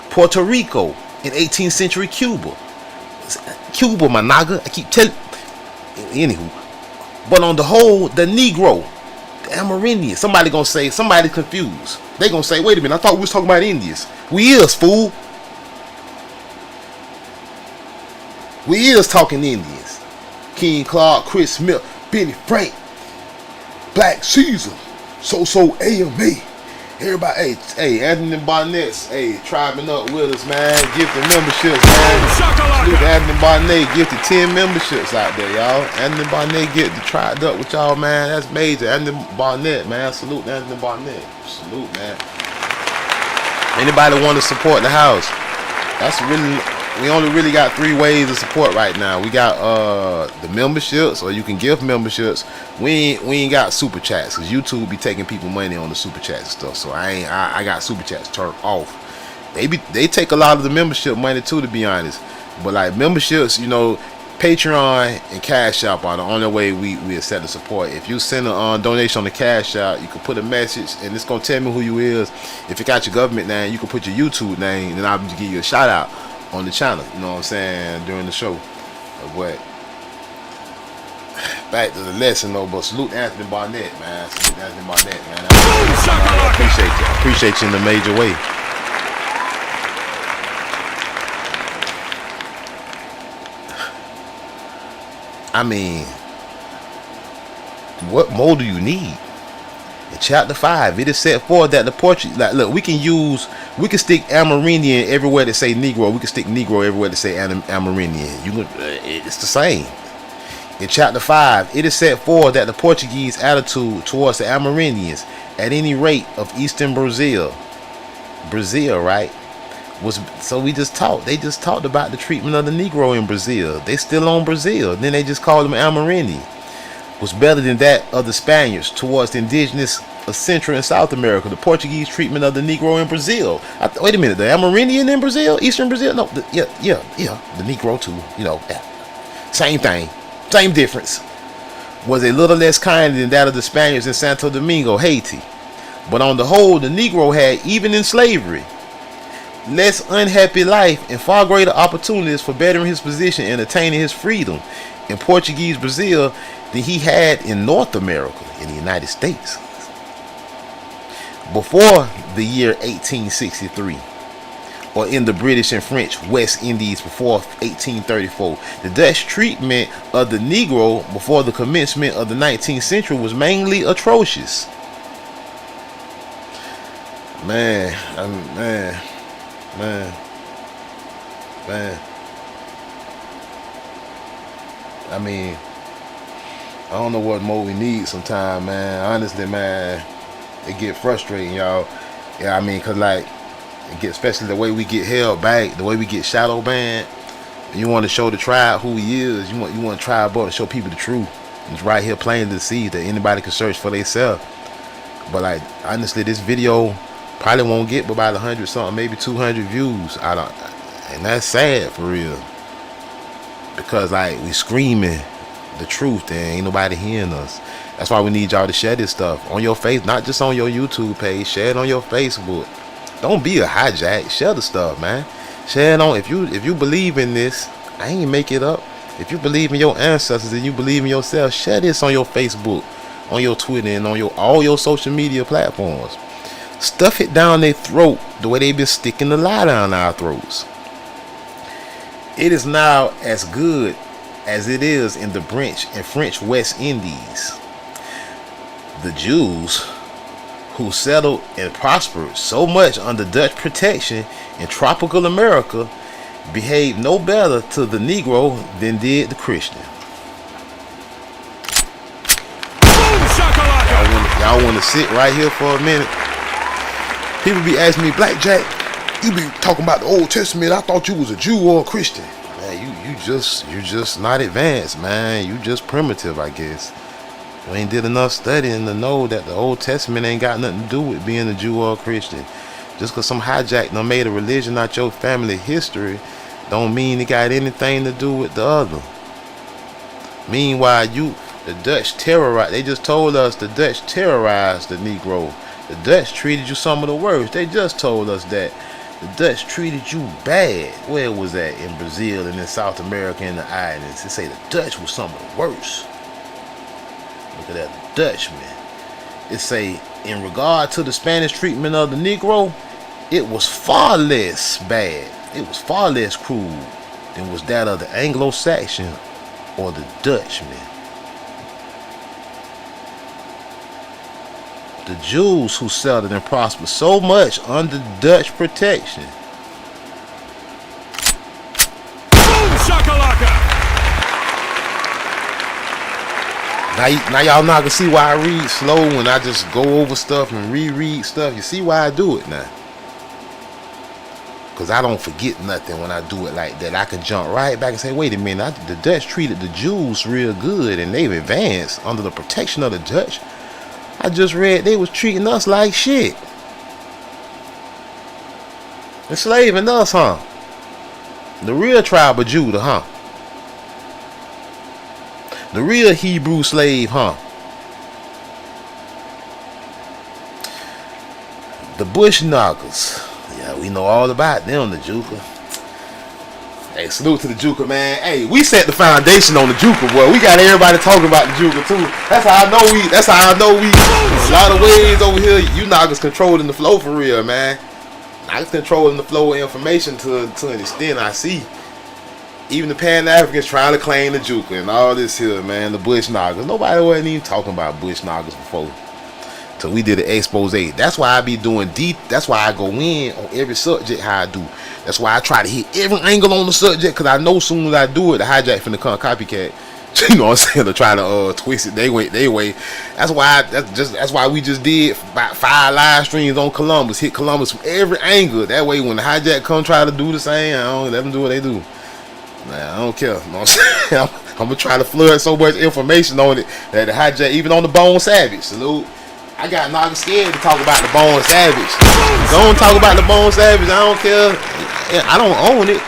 Puerto Rico, in 18th century Cuba. Cuba, my naga. I keep telling. Anywho. But on the whole, the Negro, the Amerindian, somebody gonna say, somebody confused. They gonna say, wait a minute, I thought we was talking about Indians. We is, fool. We is talking Indians. King Clark, Chris Smith, Benny Frank, Black Caesar, So AMA. Everybody, hey, Anthony Barnett's, tribing up with us, man. Gifted memberships, man. Salute Anthony Barnett, gifted 10 memberships out there, y'all. Anthony Barnett get the tried up with y'all, man. That's major. Anthony Barnett, man. Salute Anthony Barnett. Salute, man. Anybody want to support the house? That's really, we only really got 3 ways of support right now. We got the memberships, or you can give memberships. We ain't got super chats, because YouTube be taking people money on the super chats and stuff. So I got super chats turned off. They take a lot of the membership money too, to be honest. But like memberships, you know, Patreon and Cash App are the only way we accept the support. If you send a donation on the Cash App, you can put a message and it's gonna tell me who you is. If you got your government name, you can put your YouTube name, and I'll give you a shout out on the channel. You know what I'm saying, during the show. But back to the lesson though. But salute Anthony Barnett, man. Salute Anthony Barnett, man. I appreciate you. I appreciate you in a major way. I mean, what more do you need? In chapter 5, it is set forth that the Portuguese, like, look, we can stick Amerindian everywhere to say Negro. We can stick Negro everywhere to say Amerindian. It's the same. In chapter 5, it is set forth that the Portuguese attitude towards the Amerindians, at any rate of Eastern Brazil, right? They just talked about the treatment of the Negro in Brazil. They still on Brazil. Then they just called them Amerindian. Was better than that of the Spaniards towards the indigenous of Central and South America. The Portuguese treatment of the Negro in Brazil. Wait a minute, the Amerindian in Brazil, Eastern Brazil? No, the Negro too. You know, same thing, same difference. Was a little less kind than that of the Spaniards in Santo Domingo, Haiti. But on the whole, the Negro had, even in slavery, less unhappy life and far greater opportunities for bettering his position and attaining his freedom in Portuguese Brazil than he had in North America, in the United States. Before the year 1863, or in the British and French West Indies before 1834, the Dutch treatment of the Negro before the commencement of the 19th century was mainly atrocious. Man. I mean, I don't know what more we need sometime, man. Honestly, man, it get frustrating, y'all. Yeah, I mean, cause like, especially the way we get held back, the way we get shadow banned. You want to show the tribe who he is. You want tribe to show people the truth. It's right here plain to see that anybody can search for themselves. But like, honestly, this video probably won't get but about 100 something, maybe 200 views. And that's sad for real. Because like, we screaming the truth and ain't nobody hearing us. That's why we need y'all to share this stuff on your face, not just on your YouTube page. Share it on your Facebook. Don't be a hijack. Share the stuff, man. Share it on. If you believe in this, I ain't make it up. If you believe in your ancestors and you believe in yourself, share this on your Facebook, on your Twitter, and on all your social media platforms. Stuff it down their throat the way they've been sticking the lie down our throats. It is now as good as it is in the French West Indies. The Jews who settled and prospered so much under Dutch protection in tropical America behaved no better to the Negro than did the Christian. Y'all want to sit right here for a minute? People be asking me, Black Jack, you be talking about the Old Testament. I thought you was a Jew or a Christian. Man, you just not advanced, man. You just primitive, I guess. You ain't did enough studying to know that the Old Testament ain't got nothing to do with being a Jew or a Christian. Just because some hijack done made a religion out your family history don't mean it got anything to do with the other. Meanwhile, the Dutch terrorized. They just told us the Dutch terrorized the Negro. The Dutch treated you some of the worst. They just told us that the Dutch treated you bad. Where was that? In Brazil and in South America and the islands. They say the Dutch was some of the worst. Look at that, the Dutchman. It say, in regard to the Spanish treatment of the Negro, it was far less bad. It was far less cruel than was that of the Anglo-Saxon or the Dutchman. The Jews who settled and prospered so much under Dutch protection. Boom shakalaka! Now y'all not gonna see why I read slow when I just go over stuff and reread stuff. You see why I do it now? Because I don't forget nothing when I do it like that. I can jump right back and say, wait a minute, the Dutch treated the Jews real good and they've advanced under the protection of the Dutch. I just read they was treating us like shit. Enslaving us, huh? The real tribe of Judah, huh? The real Hebrew slave, huh? The bush knockers. Yeah, we know all about them, the Juker. Hey, salute to the Juker, man. Hey, we set the foundation on the Juker, boy. We got everybody talking about the Juker too. That's how I know we a lot of ways over here, you knockers controlling the flow for real, man. Knockers controlling the flow of information to an extent I see. Even the Pan-Africans trying to claim the Juker and all this here, man, the bush knockers. Nobody wasn't even talking about bush knockers before. So we did an expose. That's why I be doing deep. That's why I go in on every subject how I do. That's why I try to hit every angle on the subject, because I know soon as I do it, the hijack finna come copycat. You know what I'm saying? To try to twist it they way. That's why we just did about 5 live streams on Columbus. Hit Columbus from every angle. That way when the hijack come try to do the same, I don't let them do what they do. Man, I don't care. You know what I'm saying? I'm gonna try to flood so much information on it that the hijack, even on the Bone Savage. Salute. I got knocked scared to talk about the Bone Savage. Don't talk about the Bone Savage. I don't care. I don't own it.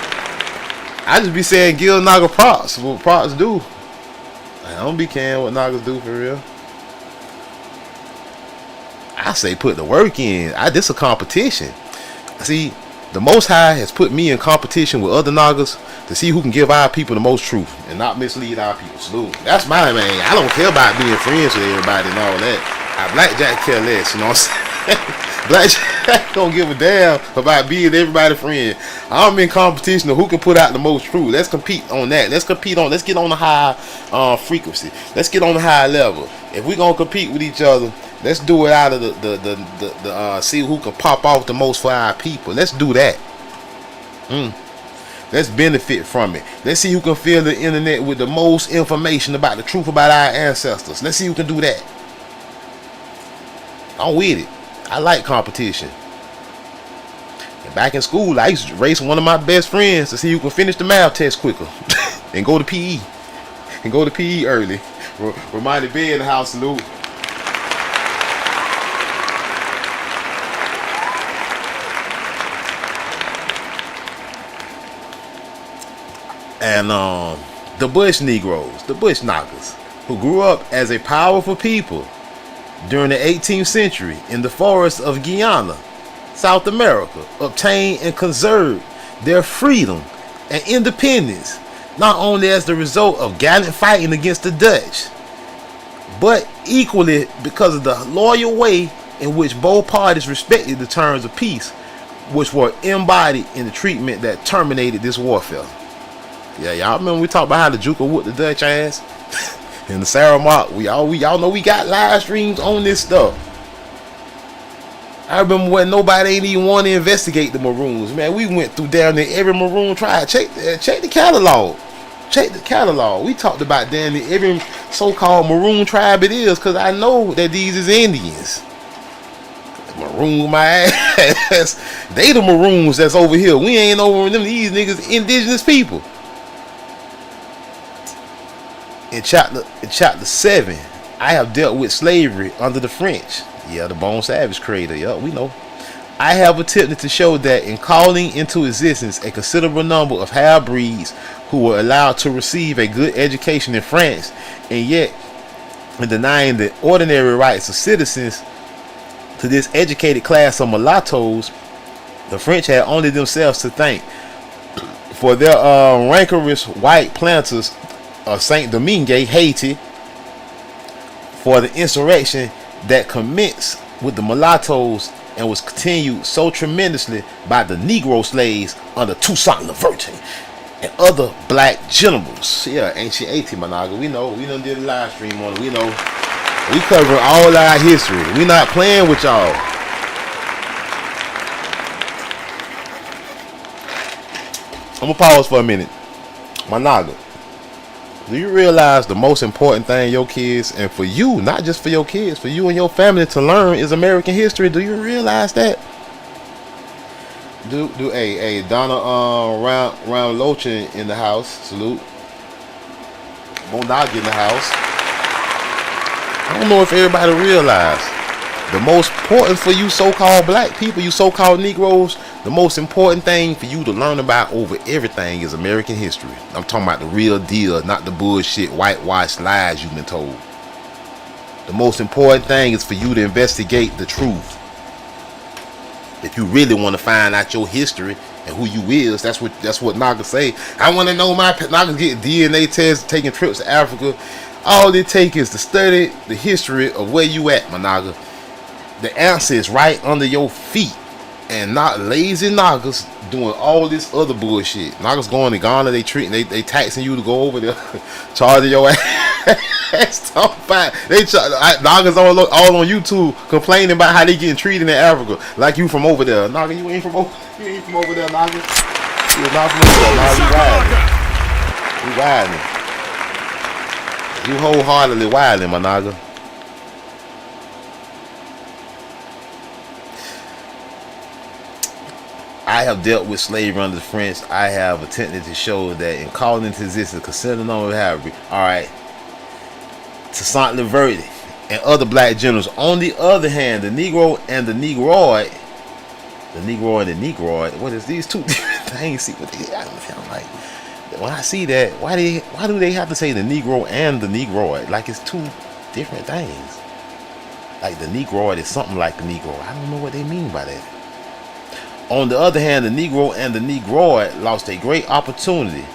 I just be saying give Naga props. What props do. I don't be caring what Nagas do for real. I say put the work in. This a competition. See, the Most High has put me in competition with other Nagas to see who can give our people the most truth and not mislead our people. Salute. That's my man. I don't care about being friends with everybody and all that. Blackjack care less, you know what I'm saying? Blackjack don't give a damn about being everybody's friend. I'm in competition of who can put out the most truth. Let's compete on that. Let's get on the high frequency. Let's get on the high level. If we're gonna compete with each other, let's do it out of the see who can pop off the most for our people. Let's do that. Let's benefit from it. Let's see who can fill the internet with the most information about the truth about our ancestors. Let's see who can do that. I'm with it. I like competition. And back in school, I used to race one of my best friends to see who can finish the math test quicker and go to PE. And go to PE early. Reminded B in the house, salute. And the Bush Negroes, the Bush Knockers, who grew up as a powerful people during the 18th century in the forests of Guyana, South America, obtained and conserved their freedom and independence, not only as the result of gallant fighting against the Dutch, but equally because of the loyal way in which both parties respected the terms of peace, which were embodied in the treatment that terminated this warfare. Yeah, y'all remember we talked about how the Juker whooped the Dutch ass? In the Saramok, we all know we got live streams on this stuff. I remember when nobody ain't even want to investigate the Maroons. Man, we went through down there every Maroon tribe. Check the catalog. Check the catalog. We talked about down there every so-called Maroon tribe it is, because I know that these is Indians. Maroon my ass. They the Maroons that's over here. We ain't over them. These niggas indigenous people. In chapter 7, I have dealt with slavery under the French. Yeah, the Bone Savage creator. Yeah, we know. I have attempted to show that in calling into existence a considerable number of half-breeds who were allowed to receive a good education in France, and yet in denying the ordinary rights of citizens to this educated class of mulattoes, the French had only themselves to thank for their rancorous white planters of Saint Domingue, Haiti, for the insurrection that commenced with the mulattoes and was continued so tremendously by the Negro slaves under Toussaint Louverture and other black generals. Yeah, ancient Haiti, Managa. We know. We done did a live stream on it. We know. We cover all our history. We not playing with y'all. I'm gonna pause for a minute. Managa, do you realize the most important thing your kids, and for you, not just for your kids, for you and your family to learn is American history? Do you realize that? Hey Donna round Lochin in the house. Salute. Mondag in the house. I don't know if everybody realize the most important for you so-called black people, you so-called Negroes, The most important thing for you to learn about over everything is American history. I'm talking about the real deal, not the bullshit whitewashed lies you've been told. The most important thing is for you to investigate the truth. If you really want to find out your history and who you is, that's what Naga say. I want to know my Naga get DNA tests, taking trips to Africa. All it takes is to study the history of where you at, my Naga. The answer is right under your feet, and not lazy Nagas doing all this other bullshit. Nagas going to Ghana, they taxing you to go over there, charging your ass. Nagas all on YouTube complaining about how they getting treated in Africa like you from over there. Naga, you ain't from over there, Naga. You not from over there, Naga. You riding. You wholeheartedly wilding, my Naga. I have dealt with slavery under the French. I have attempted to show that in calling into existence considered known slavery. Alright. Toussaint Louverture and other black generals. On the other hand, the Negro and the Negroid. The Negro and the Negroid. What is these two different things? See what they I'm like. When I see that, why do they have to say the Negro and the Negroid? Like it's two different things. Like the Negroid is something like the Negro. I don't know what they mean by that. On the other hand, the Negro and the Negroid lost a great opportunity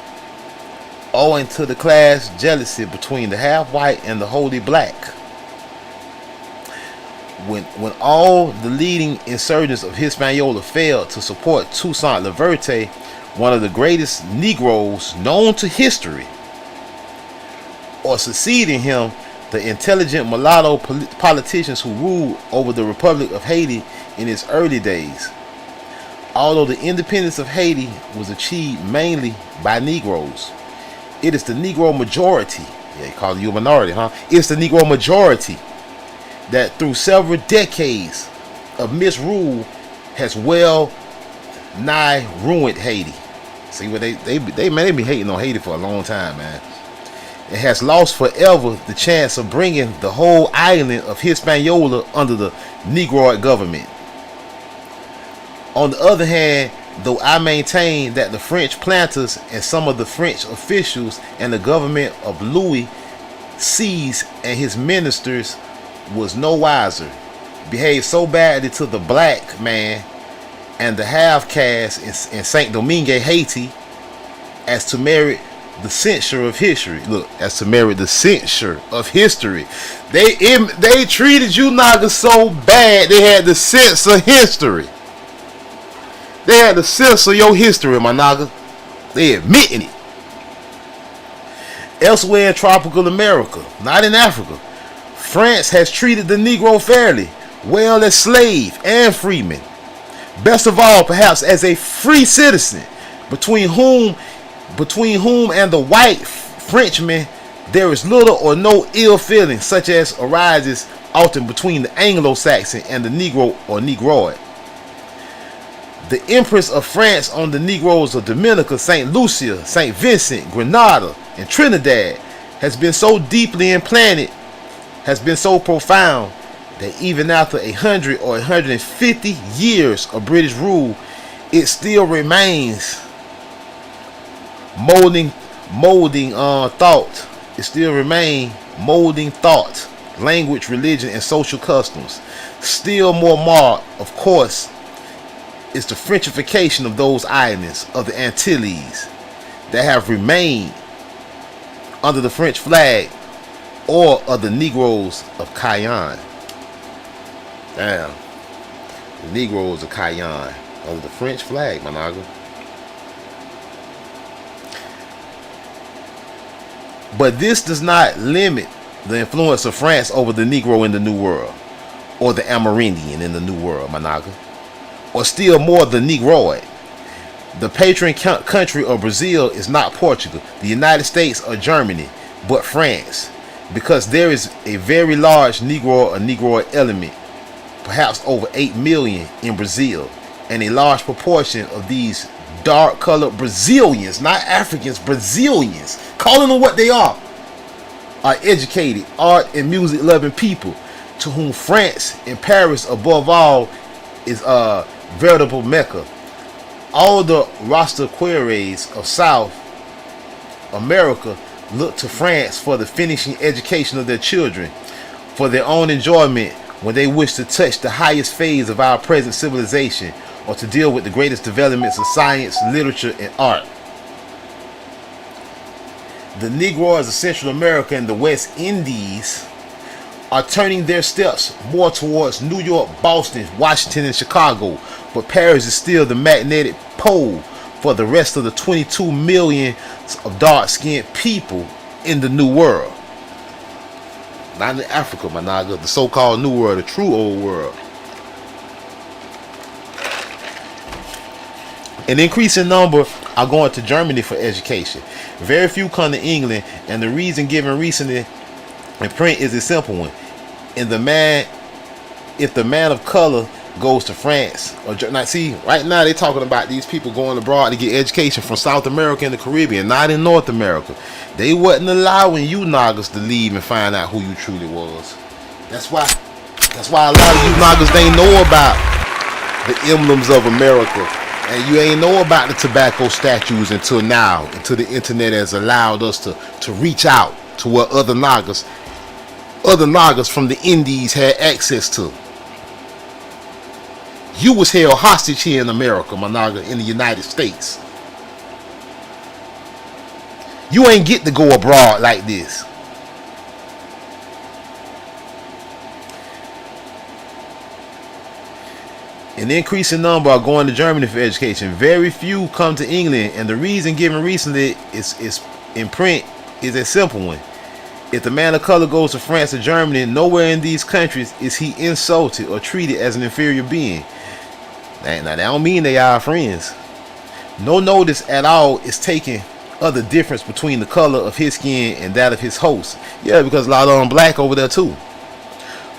owing to the class jealousy between the half-white and the wholly black. When all the leading insurgents of Hispaniola failed to support Toussaint Louverture, one of the greatest Negroes known to history, or succeeding him, the intelligent mulatto politicians who ruled over the Republic of Haiti in its early days. Although the independence of Haiti was achieved mainly by Negroes, it is the Negro majority, they call you a minority, huh? It's the Negro majority that through several decades of misrule has well nigh ruined Haiti. See what they be hating on Haiti for a long time, man. It has lost forever the chance of bringing the whole island of Hispaniola under the Negroid government. On the other hand, though I maintain that the French planters and some of the French officials and the government of Louis XVI and his ministers was no wiser, behaved so badly to the black man and the half-caste in Saint Domingue, Haiti, as to merit the censure of history. Look, as to merit the censure of history. They treated you Nagas so bad they had to censor history. They had to censor your history, my Naga. They admitting it. Elsewhere in tropical America, not in Africa, France has treated the Negro fairly, well as slave and freeman. Best of all, perhaps as a free citizen, between whom and the white Frenchman there is little or no ill feeling, such as arises often between the Anglo-Saxon and the Negro or Negroid. The Empress of France on the Negroes of Dominica, St. Lucia, St. Vincent, Grenada, and Trinidad has been so deeply implanted, has been so profound, that even after 100 or 150 years of British rule, it still remains molding thought. It still remains molding thought, language, religion, and social customs. Still more marked, of course, is the Frenchification of those islands of the Antilles that have remained under the French flag, or of the Negroes of Cayenne. Damn. The Negroes of Cayenne under the French flag, my Naga. But this does not limit the influence of France over the Negro in the New World, or the Amerindian in the New World, my Naga. Or still more, the Negroid. The patron country of Brazil is not Portugal, the United States, or Germany, but France, because there is a very large Negro or Negroid element, perhaps over 8 million in Brazil, and a large proportion of these dark-colored Brazilians, not Africans, Brazilians, calling them what they are educated, art and music-loving people, to whom France and Paris, above all, is a veritable Mecca. all the Rastaquaires of South America look to France for the finishing education of their children, for their own enjoyment when they wish to touch the highest phase of our present civilization, or to deal with the greatest developments of science, literature, and art. The Negroes of Central America and the West Indies are turning their steps more towards New York, Boston, Washington, and Chicago, but Paris is still the magnetic pole for the rest of the 22 million of dark-skinned people in the New World. Not in Africa, my nigga, the so-called New World, the true old world. An increasing number are going to Germany for education. Very few come to England, and the reason given recently in print is a simple one. If the man of color goes to France, or now see, right now they're talking about these people going abroad to get education from South America and the Caribbean, not in North America. They wasn't allowing you niggas to leave and find out who you truly was. That's why a lot of you niggas they know about the emblems of America. And you ain't know about the tobacco statues until now, until the internet has allowed us to reach out to what other Nagas from the Indies had access to. You was held hostage here in America, my Naga, in the United States. You ain't get to go abroad like this. An increasing number are going to Germany for education. Very few come to England, and the reason given recently is in print is a simple one. If the man of color goes to France or Germany, nowhere in these countries is he insulted or treated as an inferior being. Now that don't mean they are friends. No notice at all is taken of the difference between the color of his skin and that of his host. Yeah, because a lot of them black over there too,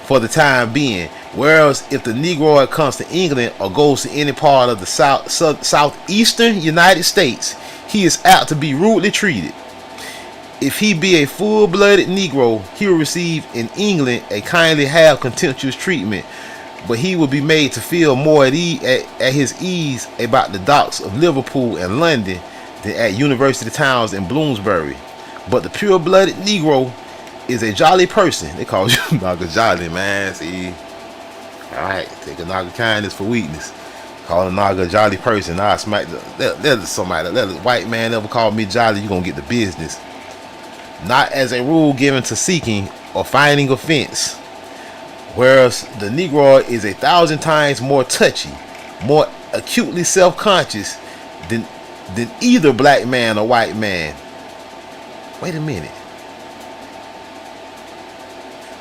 for the time being. Whereas if the Negro comes to England or goes to any part of the southeastern United States, he is apt to be rudely treated. If he be a full-blooded Negro, he will receive in England a kindly half contemptuous treatment, but he will be made to feel more at his ease about the docks of Liverpool and London than at university towns in Bloomsbury. But the pure-blooded Negro is a jolly person. They call you Naga jolly, man. See, all right, take a Naga kindness for weakness. Call a Naga a jolly person. I smack let a white man ever call me jolly, you gonna get the business. Not as a rule given to seeking or finding offense. Whereas the Negro is 1,000 times more touchy, more acutely self-conscious than either black man or white man. Wait a minute.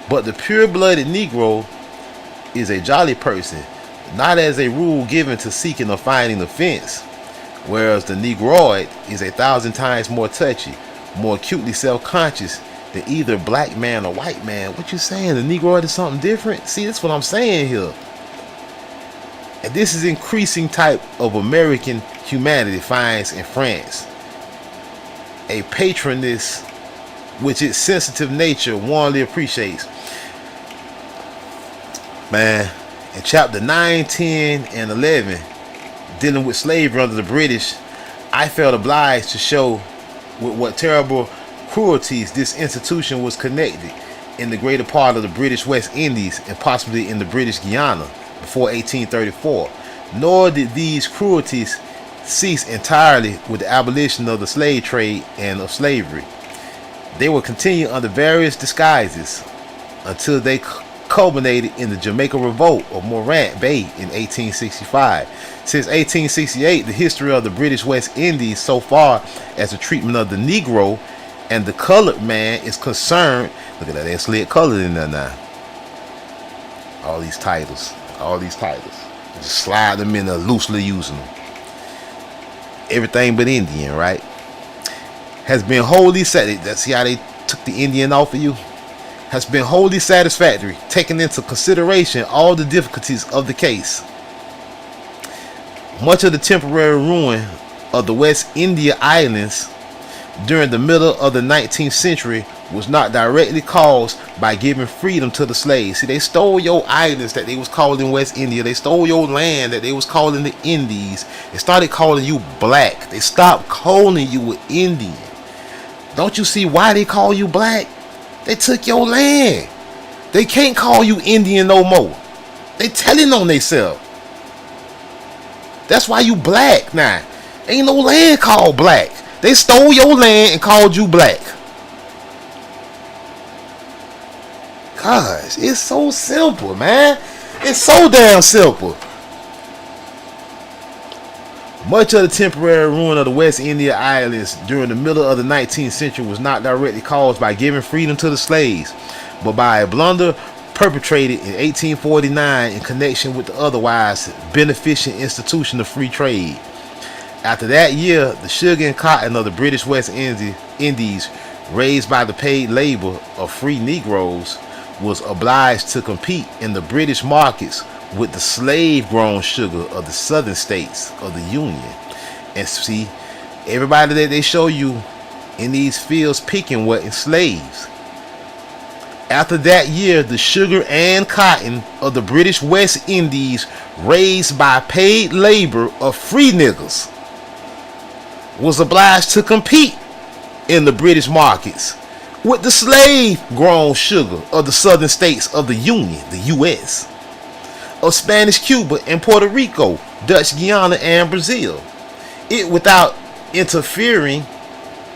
But the pure-blooded Negro is a jolly person, not as a rule given to seeking or finding offense, whereas the Negroid is 1,000 times more touchy, more acutely self-conscious than either black man or white man. What you saying? The Negroid is something different? See, that's what I'm saying here. And this is increasing type of American humanity finds in France a patroness which its sensitive nature warmly appreciates. Man, in chapter 9, 10, and 11, dealing with slavery under the British, I felt obliged to show with what terrible cruelties this institution was connected in the greater part of the British West Indies and possibly in the British Guiana before 1834. Nor did these cruelties cease entirely with the abolition of the slave trade and of slavery. They will continue under various disguises until they culminated in the Jamaica Revolt of Morant Bay in 1865. Since 1868, the history of the British West Indies, so far as the treatment of the Negro and the colored man is concerned, look at that, they slid colored in there now. All these titles, just slide them in there, loosely using them. Everything but Indian, right? Has been wholly see how they took the Indian off of you? Has been wholly satisfactory, taking into consideration all the difficulties of the case. Much of the temporary ruin of the West India Islands during the middle of the 19th century was not directly caused by giving freedom to the slaves. See, they stole your islands that they was calling West India. They stole your land that they was calling the Indies. They started calling you black. They stopped calling you an Indian. Don't you see why they call you black? They took your land. They can't call you Indian no more. They telling on themselves. That's why you black now. Ain't no land called black. They stole your land and called you black. Gosh, it's so simple, man. It's so damn simple. Much of the temporary ruin of the West India Islands during the middle of the 19th century was not directly caused by giving freedom to the slaves, but by a blunder perpetrated in 1849 in connection with the otherwise beneficent institution of free trade. After that year, the sugar and cotton of the British West Indies, raised by the paid labor of free Negroes, was obliged to compete in the British markets with the slave-grown sugar of the southern states of the Union. And see, everybody that they show you in these fields picking were slaves. After that year, the sugar and cotton of the British West Indies, raised by paid labor of free niggers, was obliged to compete in the British markets with the slave-grown sugar of the southern states of the Union, the U.S., of Spanish Cuba and Puerto Rico, Dutch Guiana, and Brazil. It without interfering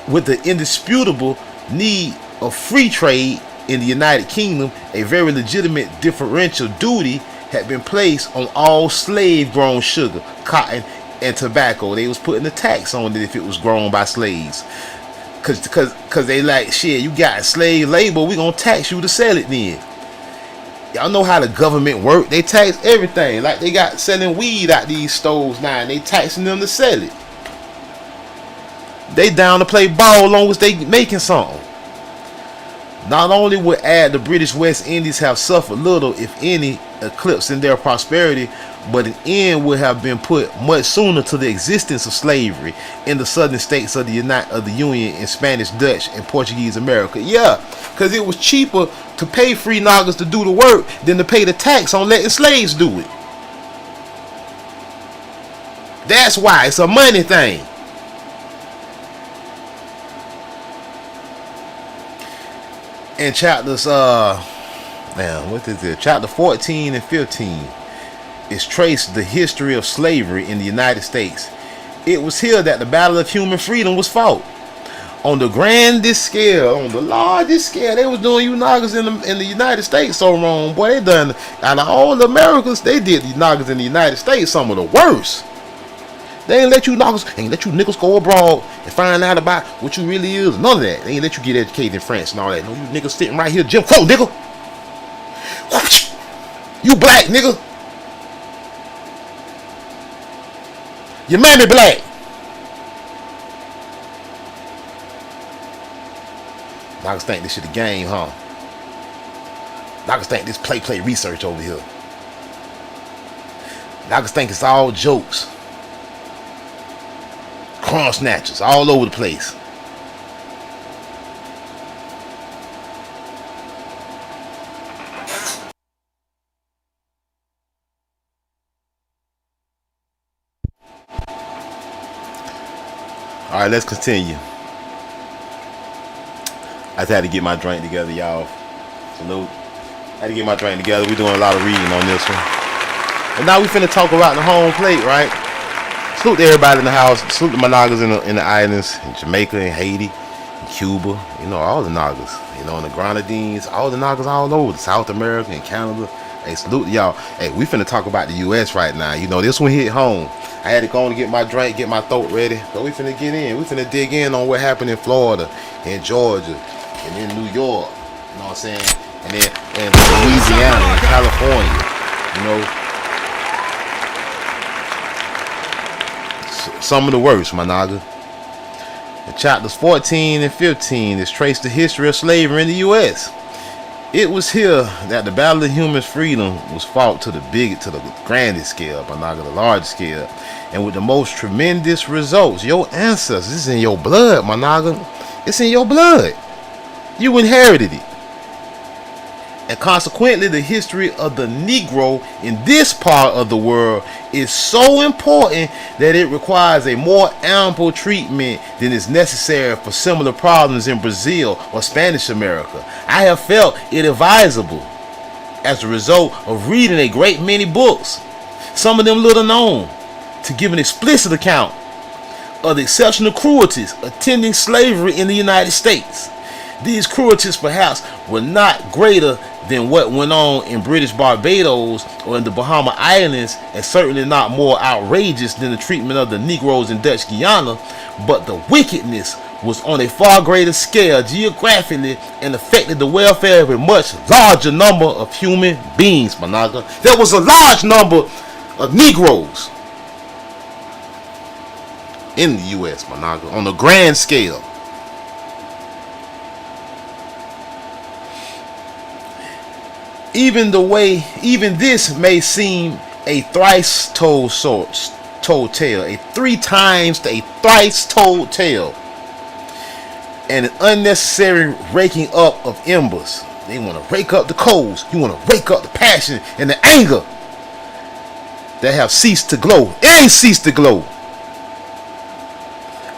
with the indisputable need of free trade in the United Kingdom. A very legitimate differential duty had been placed on all slave-grown sugar, cotton, and tobacco. They was putting a tax on it if it was grown by slaves. Cause they like, shit, you got slave labor, we gonna tax you to sell it then. Y'all know how the government work. They tax everything. Like they got selling weed out these stores now and they taxing them to sell it. They down to play ball long as they making something. Not only would add the British West Indies have suffered little, if any, eclipse in their prosperity, but an end would have been put much sooner to the existence of slavery in the southern states of the Union in Spanish, Dutch, and Portuguese America. Yeah, because it was cheaper to pay free noggers to do the work than to pay the tax on letting slaves do it. That's why it's a money thing. In chapters chapter 14 and 15 is traced the history of slavery in the United States. It was here that the battle of human freedom was fought. On the grandest scale, on the largest scale, they was doing you noggers in the United States so wrong. Boy, they done, out of all the Americans, they did the noggers in the United States some of the worst. They ain't let you noggers, ain't let you niggas go abroad and find out about what you really is. None of that. They ain't let you get educated in France and all that. No, you niggas sitting right here, Jim Crow, nigga. You black, nigga. You Mammie Black. Niggas think this shit a game, huh? Niggas think this play research over here. Niggas think it's all jokes. Crumb snatchers all over the place. All right, let's continue. I just had to get my drink together, y'all. Salute. I had to get my drink together. We're doing a lot of reading on this one. And now we finna talk about the home plate, right? Salute to everybody in the house. Salute to my noggers in the islands, in Jamaica, and Haiti, and Cuba. You know, all the noggers. You know, in the Grenadines, all the noggers all over, South America and Canada. Hey, salute to y'all. Hey, we finna talk about the U.S. right now. You know, this one hit home. I had to go and get my drink, get my throat ready. But we finna get in. We finna dig in on what happened in Florida, in Georgia, and in New York. You know what I'm saying? And then in Louisiana, and California. You know, some of the worst, my nigga. In chapters 14 and 15 is traced the history of slavery in the U.S. It was here that the battle of human freedom was fought to the grandest scale, but not the largest scale, and with the most tremendous results. Your ancestors, this is in your blood, my nigga. It's in your blood. You inherited it. And consequently, the history of the Negro in this part of the world is so important that it requires a more ample treatment than is necessary for similar problems in Brazil or Spanish America. I have felt it advisable as a result of reading a great many books, some of them little known, to give an explicit account of the exceptional cruelties attending slavery in the United States. These cruelties perhaps were not greater than what went on in British Barbados or in the Bahama Islands, and certainly not more outrageous than the treatment of the Negroes in Dutch Guiana, but the wickedness was on a far greater scale geographically and affected the welfare of a much larger number of human beings, Managa. There was a large number of Negroes in the U.S., Managa, on a grand scale. Even this may seem a thrice told tale, a 3 times a thrice told tale, and an unnecessary raking up of embers. They want to rake up the coals. You want to rake up the passion and the anger that have ceased to glow. It ain't ceased to glow.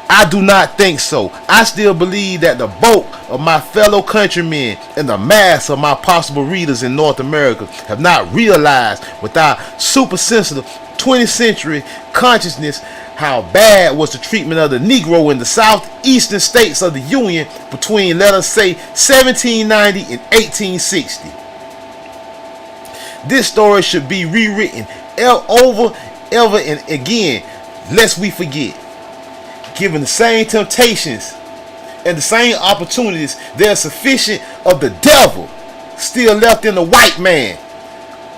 I do not think so. I still believe that the bulk of my fellow countrymen and the mass of my possible readers in North America have not realized with our super sensitive 20th century consciousness how bad was the treatment of the Negro in the southeastern states of the Union between, let us say, 1790 and 1860. This story should be rewritten over and again, lest we forget. Given the same temptations and the same opportunities, there is sufficient of the devil still left in the white man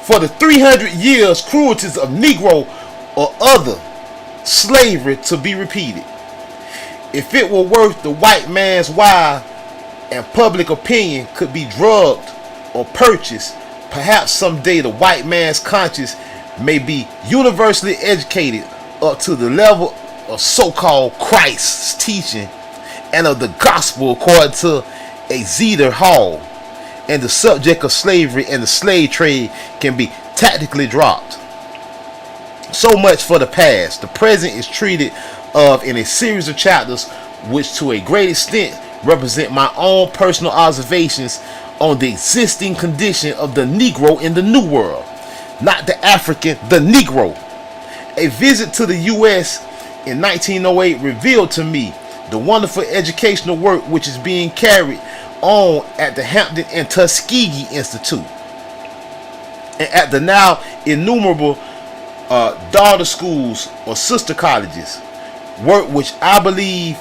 for the 300 years cruelties of Negro or other slavery to be repeated. If it were worth the white man's while and public opinion could be drugged or purchased, perhaps someday the white man's conscience may be universally educated up to the level of so-called Christ's teaching and of the gospel according to a Zeder Hall, and the subject of slavery and the slave trade can be tactically dropped. So much for the past. The present is treated of in a series of chapters which to a great extent represent my own personal observations on the existing condition of the Negro in the New World. Not the African, the Negro. A visit to the U.S. in 1908 revealed to me the wonderful educational work which is being carried on at the Hampton and Tuskegee Institute and at the now innumerable daughter schools or sister colleges, work which I believe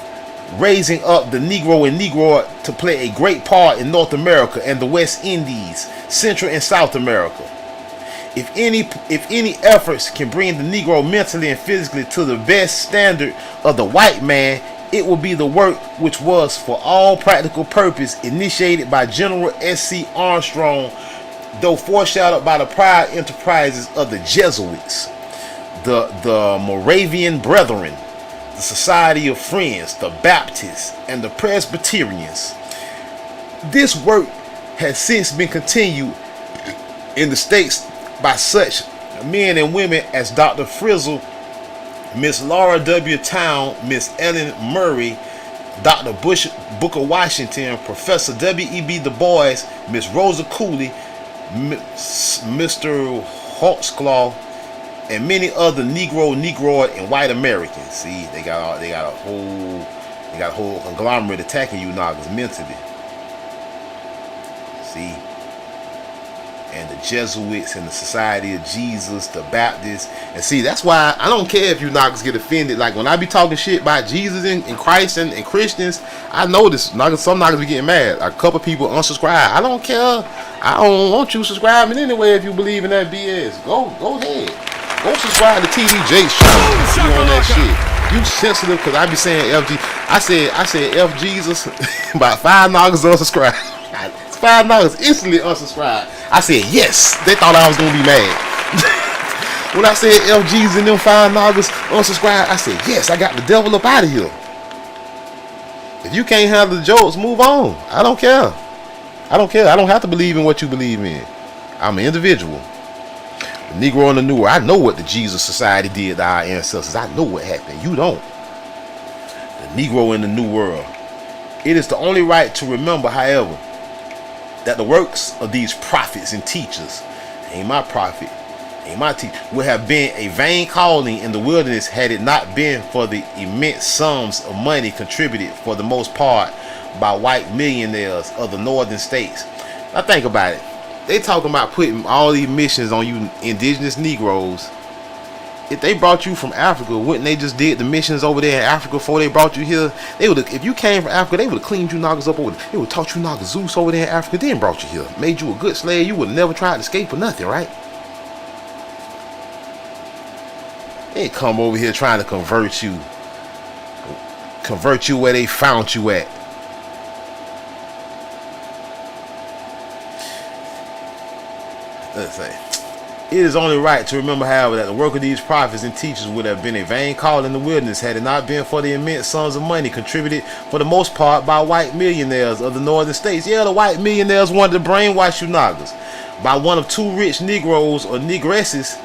raising up the Negro and Negroid to play a great part in North America and the West Indies, Central and South America. If any efforts can bring the Negro mentally and physically to the best standard of the white man, it will be the work which was for all practical purpose initiated by General S.C. Armstrong, though foreshadowed by the prior enterprises of the Jesuits, the Moravian Brethren, the Society of Friends, the Baptists, and the Presbyterians. This work has since been continued in the States by such men and women as Dr. Frizzle, Miss Laura W. Town, Miss Ellen Murray, Dr. Booker Washington, Professor W.E.B. Du Bois, Miss Rosa Cooley, Mr. Hawksclaw, and many other Negro, Negroid, and white Americans. See, they got a whole conglomerate attacking you niggas mentally. See. And the Jesuits and the Society of Jesus, the Baptists. And see, that's why I don't care if you niggas get offended. Like when I be talking shit about Jesus and Christ and Christians, I notice some niggas be getting mad. A couple people unsubscribe. I don't care. I don't want you subscribing anyway if you believe in that BS. Go ahead. Go subscribe to TD Jake's channel. You on that shit. You sensitive because I be saying FG. I said F Jesus. About 5 niggas unsubscribe. 5 $5 instantly unsubscribed. I said yes. They thought I was gonna be mad. When I said LG's and them $5 unsubscribe, I said yes. I got the devil up out of here. If you can't handle the jokes, move on. I don't care. I don't care. I don't have to believe in what you believe in. I'm an individual. The Negro in the New World. I know what the Jesus Society did to our ancestors. I know what happened. You don't. The Negro in the New World. It is the only right to remember, however, that the works of these prophets and teachers, ain't my prophet, ain't my teacher, would have been a vain calling in the wilderness had it not been for the immense sums of money contributed for the most part by white millionaires of the northern states. Now think about it. They talking about putting all these missions on you indigenous Negroes. If they brought you from Africa, wouldn't they just did the missions over there in Africa before they brought you here? They would, if you came from Africa, they would have cleaned you niggas up over there. They would have taught you niggas Zeus over there in Africa, then brought you here. Made you a good slave. You would have never tried to escape or nothing, right? They ain't come over here trying to convert you where they found you at. Let's say, it is only right to remember, however, that the work of these prophets and teachers would have been a vain call in the wilderness had it not been for the immense sums of money contributed for the most part by white millionaires of the northern states. Yeah, the white millionaires wanted to brainwash you niggas by one of two rich Negroes or Negresses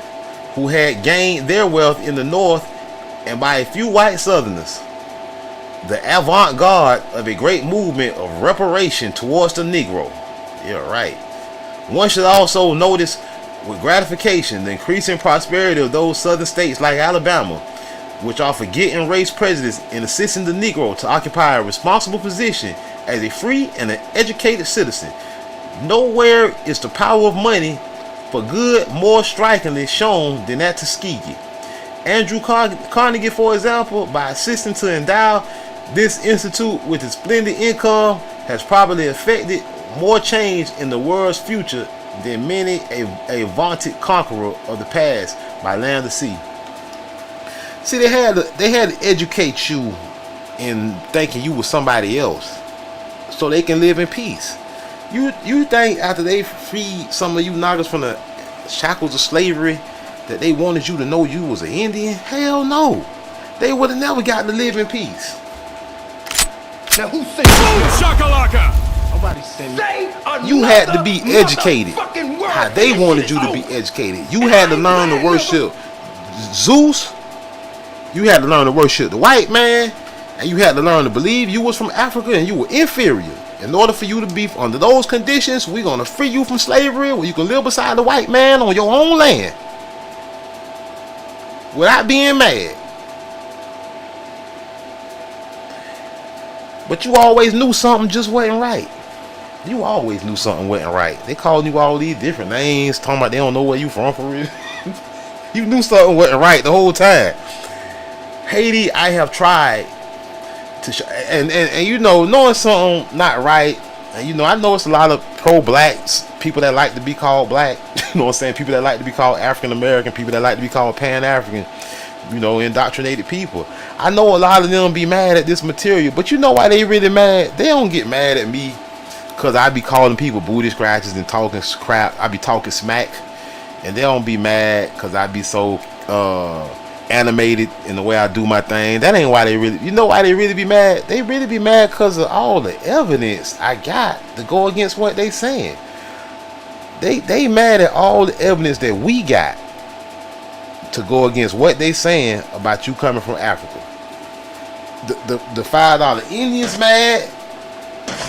who had gained their wealth in the north, and by a few white Southerners. The avant-garde of a great movement of reparation towards the Negro. Yeah, right. One should also notice with gratification the increasing prosperity of those southern states like Alabama, which are forgetting race prejudice and assisting the Negro to occupy a responsible position as a free and an educated citizen. Nowhere is the power of money for good more strikingly shown than at Tuskegee. Andrew Carnegie, for example, by assisting to endow this institute with its splendid income, has probably affected more change in the world's future than many a vaunted conqueror of the past by land or sea. See, they had to educate you in thinking you were somebody else so they can live in peace. You think after they freed some of you niggas from the shackles of slavery that they wanted you to know you was an Indian? Hell no. They would have never gotten to live in peace. Now who said boom shakalaka? Nobody said you had to be educated how they wanted you to be educated. You had to learn to worship Zeus. You had to learn to worship the white man, and you had to learn to believe you was from Africa and you were inferior. In order for you to be under those conditions, we're gonna free you from slavery where you can live beside the white man on your own land without being mad. But you always knew something just wasn't right. You always knew something wasn't right. They called you all these different names, talking about they don't know where you from for real. You knew something wasn't right the whole time. Haiti, I have tried to show, and you know, knowing something not right, and you know, I know it's a lot of pro-blacks, people that like to be called black, you know what I'm saying, people that like to be called African American, people that like to be called Pan-African, you know, indoctrinated people. I know a lot of them be mad at this material, but you know why they really mad? They don't get mad at me because I be calling people booty scratchers and talking crap. I be talking smack, and they don't be mad because I be so animated in the way I do my thing. That ain't why they really, you know why they really be mad? They really be mad because of all the evidence I got to go against what they saying. They mad at all the evidence that we got to go against what they saying about you coming from Africa. The $5 Indians mad.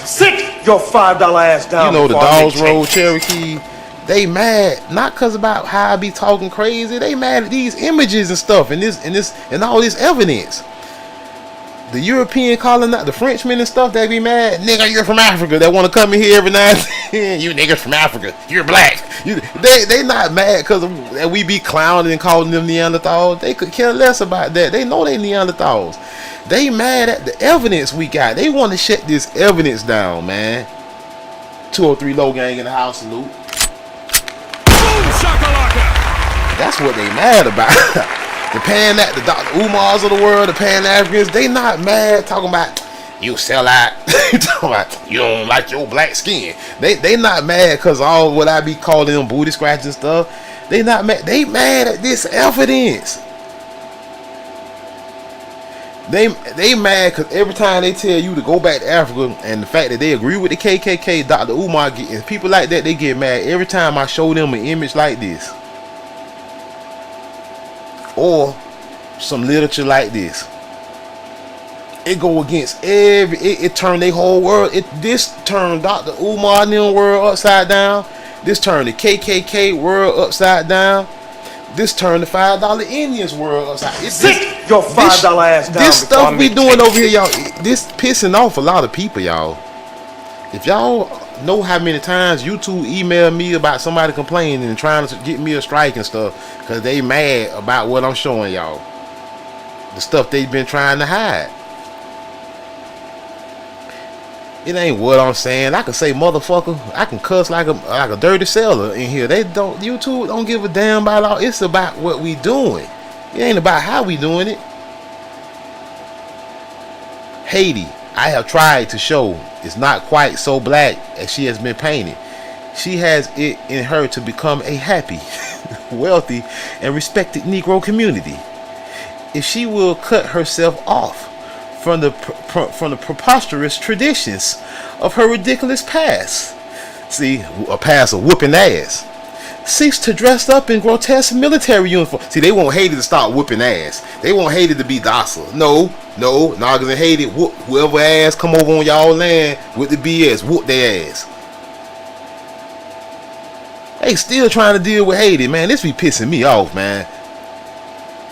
Sit your $5 ass down. You know, the Dogs Road Cherokee. They mad not cause about how I be talking crazy. They mad at these images and stuff and all this evidence. The European colonizer, the Frenchmen and stuff, they be mad. Nigga, you're from Africa. They want to come in here every night. You niggas from Africa. You're black. They not mad because we be clowning and calling them Neanderthals. They could care less about that. They know they Neanderthals. They mad at the evidence we got. They want to shut this evidence down, man. 203 Low Gang in the house, salute. That's what they mad about. The Dr. Umars of the world, the Pan-Africans, they not mad talking about, you sell out. You don't like your black skin. They not mad because all what I be calling them booty scratching stuff. They not mad. They mad at this evidence. They mad because every time they tell you to go back to Africa, and the fact that they agree with the KKK, Dr. Umar, and people like that, they get mad every time I show them an image like this or some literature like this. It go against it turned their whole world. This turned Dr. Umar and them world upside down. This turned the KKK world upside down. This turned the $5 Indians world upside down. Sit your $5 ass down. This stuff we doing over here, y'all. This pissing off a lot of people, y'all. If y'all know how many times YouTube emailed me about somebody complaining and trying to get me a strike and stuff because they mad about what I'm showing y'all, the stuff they've been trying to hide. It ain't what I'm saying. I can say motherfucker. I can cuss like a dirty seller in here. YouTube don't give a damn about all. It's about what we doing. It ain't about how we doing it. Haiti, I have tried to show, is not quite so black as she has been painted. She has it in her to become a happy, wealthy, and respected Negro community. If she will cut herself off from the preposterous traditions of her ridiculous past. See, a past of whooping ass. Seeks to dress up in grotesque military uniform. See, they want Haiti to start whooping ass. They want Haiti to be docile. No, Noggins and Haiti, whoop whoever ass come over on y'all land with the BS, whoop their ass. They still trying to deal with Haiti, man. This be pissing me off, man.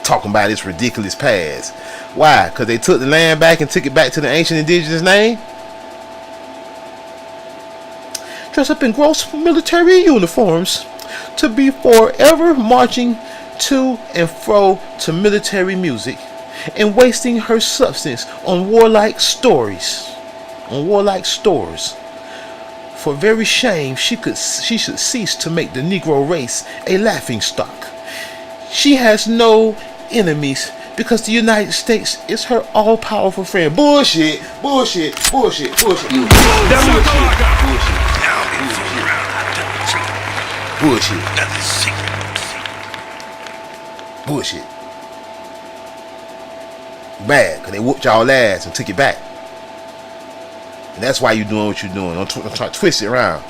Talking about this ridiculous past. Why? Because they took the land back and took it back to the ancient indigenous name? Dress up in gross military uniforms to be forever marching to and fro to military music and wasting her substance on warlike stories. For very shame, she should cease to make the Negro race a laughing stock. She has no enemies because the United States is her all-powerful friend. Bullshit. Bullshit. Bullshit. Bullshit. Bad, because they whooped y'all ass and took it back. And that's why you're doing what you're doing. Don't try to twist it around.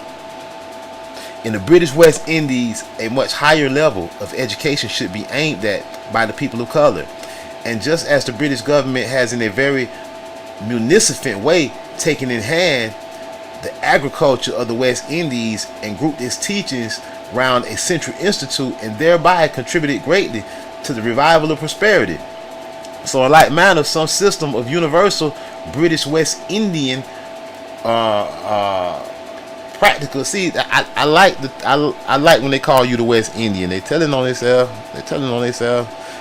In the British West Indies, a much higher level of education should be aimed at by the people of color. And just as the British government has in a very munificent way taken in hand the agriculture of the West Indies and grouped its teachings around a central institute and thereby contributed greatly to the revival of prosperity. So in like manner, some system of universal British West Indian practical. See, I like when they call you the West Indian. They telling on themselves.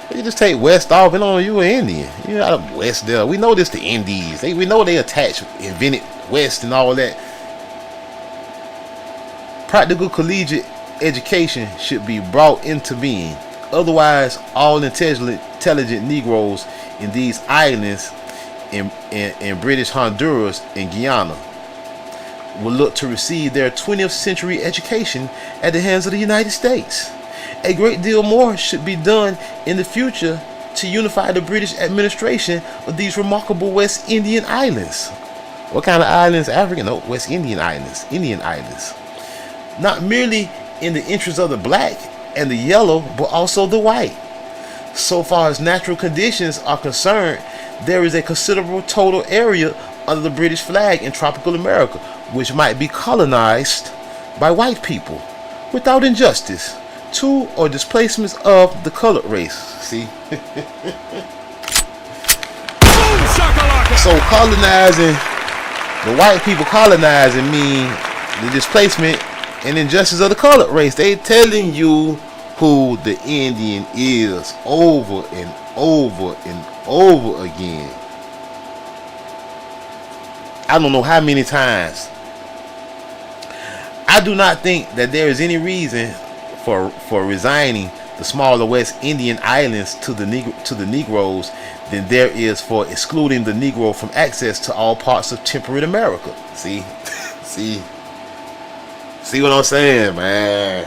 They just take West off and on you an Indian. You out of West there. We know this the Indies. We know they invented West and all that. Practical collegiate education should be brought into being. Otherwise, all intelligent Negroes in these islands, in British Honduras and Guyana, will look to receive their 20th century education at the hands of the United States. A great deal more should be done in the future to unify the British administration of these remarkable West Indian islands. What kind of islands? African? No, West Indian islands. Indian islands. Not merely in the interest of the black and the yellow, but also the white. So far as natural conditions are concerned, there is a considerable total area under the British flag in tropical America, which might be colonized by white people without injustice to or displacements of the colored race. See? So colonizing, the white people colonizing mean the displacement and injustice of the colored race. They telling you who the Indian is over and over and over again. I don't know how many times. I do not think that there is any reason for resigning the smaller West Indian islands to the Negroes than there is for excluding the Negro from access to all parts of temperate America. See, see what I'm saying, man?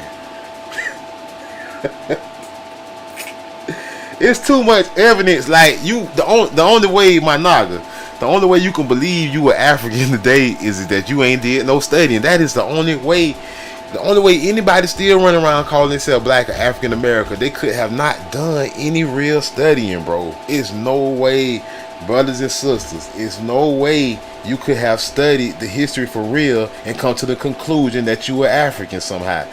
It's too much evidence. Like the only way, my nigga, the only way you can believe you were African today is that you ain't did no studying. That is the only way. The only way anybody still running around calling themselves black or African American, they could have not done any real studying, bro. It's no way, brothers and sisters, it's no way you could have studied the history for real and come to the conclusion that you were African somehow.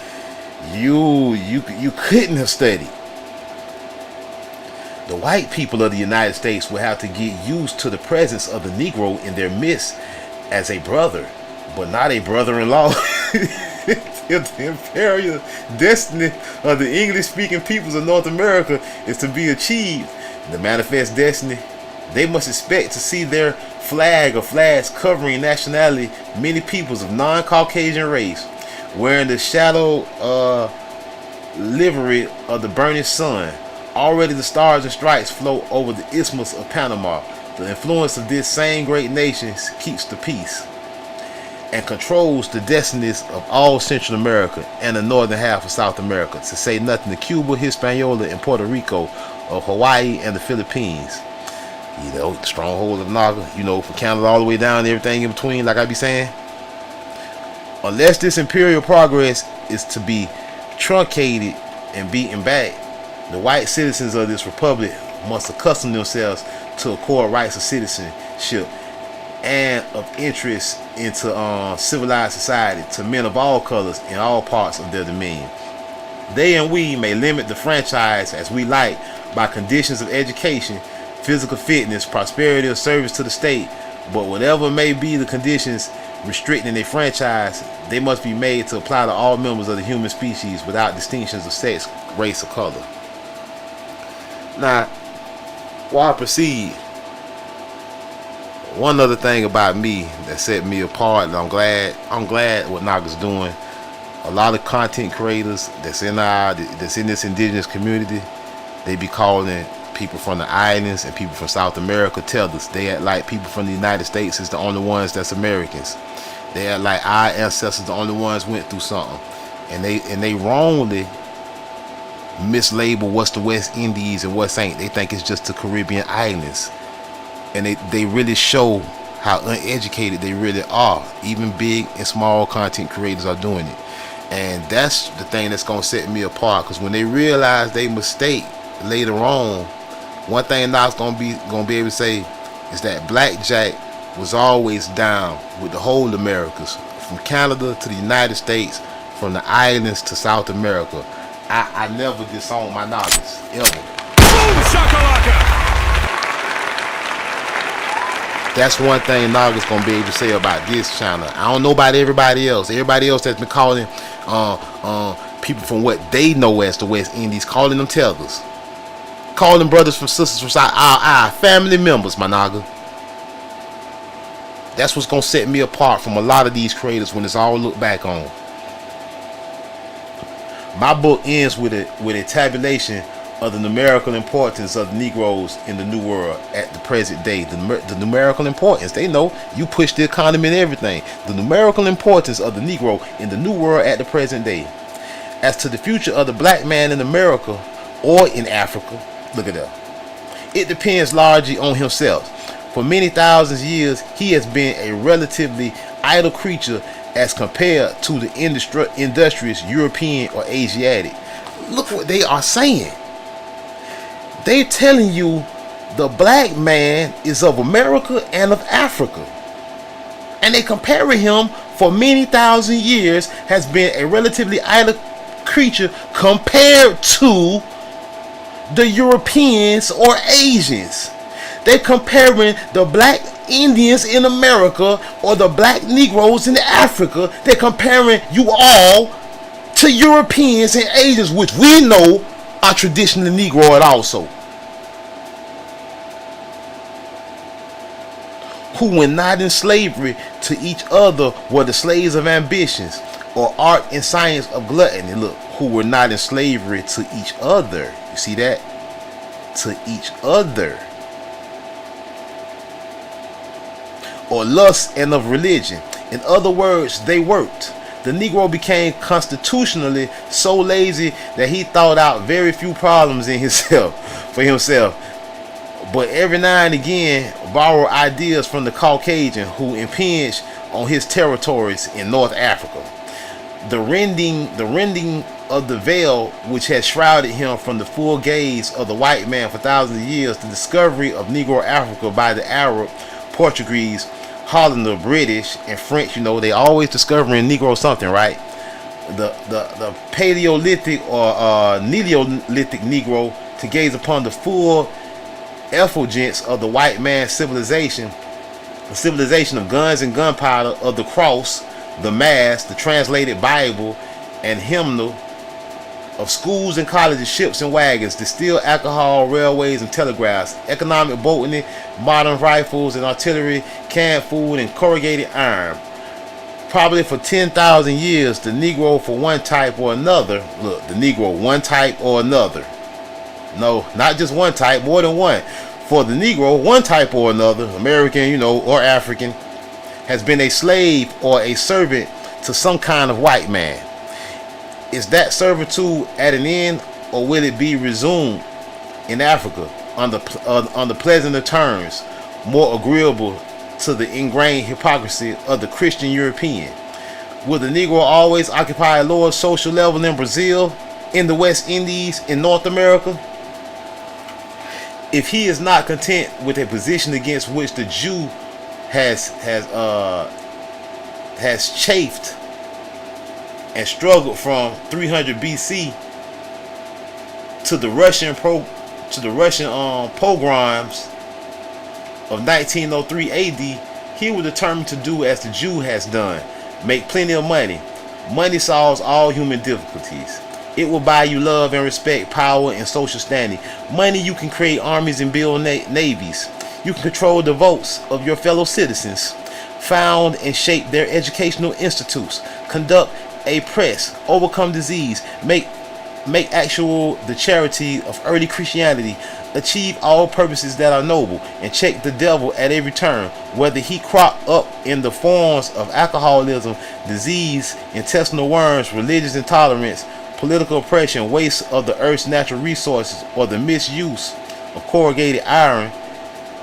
You couldn't have studied. The white people of the United States will have to get used to the presence of the Negro in their midst as a brother, but not a brother-in-law. If the imperial destiny of the English-speaking peoples of North America is to be achieved, the manifest destiny, they must expect to see their flag or flags covering nationality many peoples of non-Caucasian race, wearing the shadow livery of the burning sun. Already the stars and stripes float over the Isthmus of Panama. The influence of this same great nation keeps the peace and controls the destinies of all Central America and the northern half of South America, to say nothing of Cuba, Hispaniola, and Puerto Rico, of Hawaii, and the Philippines. You know, the stronghold of Naga, you know, from Canada all the way down, everything in between, like I be saying. Unless this imperial progress is to be truncated and beaten back, the white citizens of this republic must accustom themselves to accord rights of citizenship and of interest into civilized society to men of all colors in all parts of their dominion. They and we may limit the franchise as we like by conditions of education, physical fitness, prosperity, or service to the state, but whatever may be the conditions restricting a franchise, they must be made to apply to all members of the human species without distinctions of sex, race, or color. Now, while I proceed, one other thing about me that set me apart, and I'm glad what Naga's doing. A lot of content creators that's in this indigenous community, they be calling people from the islands and people from South America tethers. They act like people from the United States is the only ones that's Americans. They act like our ancestors the only ones went through something, and they wrongly mislabel what's the West Indies and what's ain't. They think it's just the Caribbean islands. And they really show how uneducated they really are. Even big and small content creators are doing it. And that's the thing that's going to set me apart. Because when they realize they mistake later on, one thing Knox going to be able to say is that Blackjack was always down with the whole Americas. From Canada to the United States, from the islands to South America. I never disown my knowledge, ever. Boom shakalaka! That's one thing Naga's gonna be able to say about this channel. I don't know about everybody else. Everybody else that's been calling people from what they know as the West Indies, calling them tethers, calling brothers from sisters from South, our family members, my Naga. That's what's gonna set me apart from a lot of these creators when it's all looked back on. My book ends with a tabulation of the numerical importance of the Negroes in the New World at the present day. The numerical importance, they know you push the economy and everything. The numerical importance of the Negro in the New World at the present day. As to the future of the black man in America or in Africa, look at that. It depends largely on himself. For many thousands of years, he has been a relatively idle creature as compared to the industrious European or Asiatic. Look what they are saying. They're telling you the black man is of America and of Africa. And they comparing him for many thousand years has been a relatively idle creature compared to the Europeans or Asians. They're comparing the black Indians in America or the black Negroes in Africa. They're comparing you all to Europeans and Asians, which we know are traditionally Negroid also, who when not in slavery to each other were the slaves of ambitions or art and science of gluttony. Look, who were not in slavery to each other. You see that? To each other. Or lust and of religion. In other words, they worked. The Negro became constitutionally so lazy that he thought out very few problems in himself for himself. But every now and again borrow ideas from the Caucasian who impinged on his territories in North Africa. The rending of the veil which had shrouded him from the full gaze of the white man for thousands of years, the discovery of Negro Africa by the Arab, Portuguese, Hollander, British, and French. You know, they always discovering Negro something, right? The Paleolithic or Neolithic Negro to gaze upon the full effulgence of the white man's civilization, the civilization of guns and gunpowder, of the cross, the mass, the translated Bible and hymnal, of schools and colleges, ships and wagons, distilled alcohol, railways and telegraphs, economic botany, modern rifles and artillery, canned food and corrugated iron. Probably for 10,000 years, the Negro for one type or another, look, the Negro one type or another. No, not just one type, more than one. For the Negro, one type or another, American, you know, or African, has been a slave or a servant to some kind of white man. Is that servitude at an end, or will it be resumed in Africa on the pleasanter terms, more agreeable to the ingrained hypocrisy of the Christian European? Will the Negro always occupy a lower social level in Brazil, in the West Indies, in North America? If he is not content with a position against which the Jew has chafed and struggled from 300 BC to the Russian pogroms of 1903 AD, he was determined to do as the Jew has done, make plenty of money. Money solves all human difficulties. It will buy you love and respect, power and social standing. Money, you can create armies and build navies. You can control the votes of your fellow citizens, found and shape their educational institutes, conduct a press, overcome disease, make actual the charity of early Christianity, achieve all purposes that are noble, and check the devil at every turn, whether he crop up in the forms of alcoholism, disease, intestinal worms, religious intolerance, political oppression, waste of the earth's natural resources, or the misuse of corrugated iron.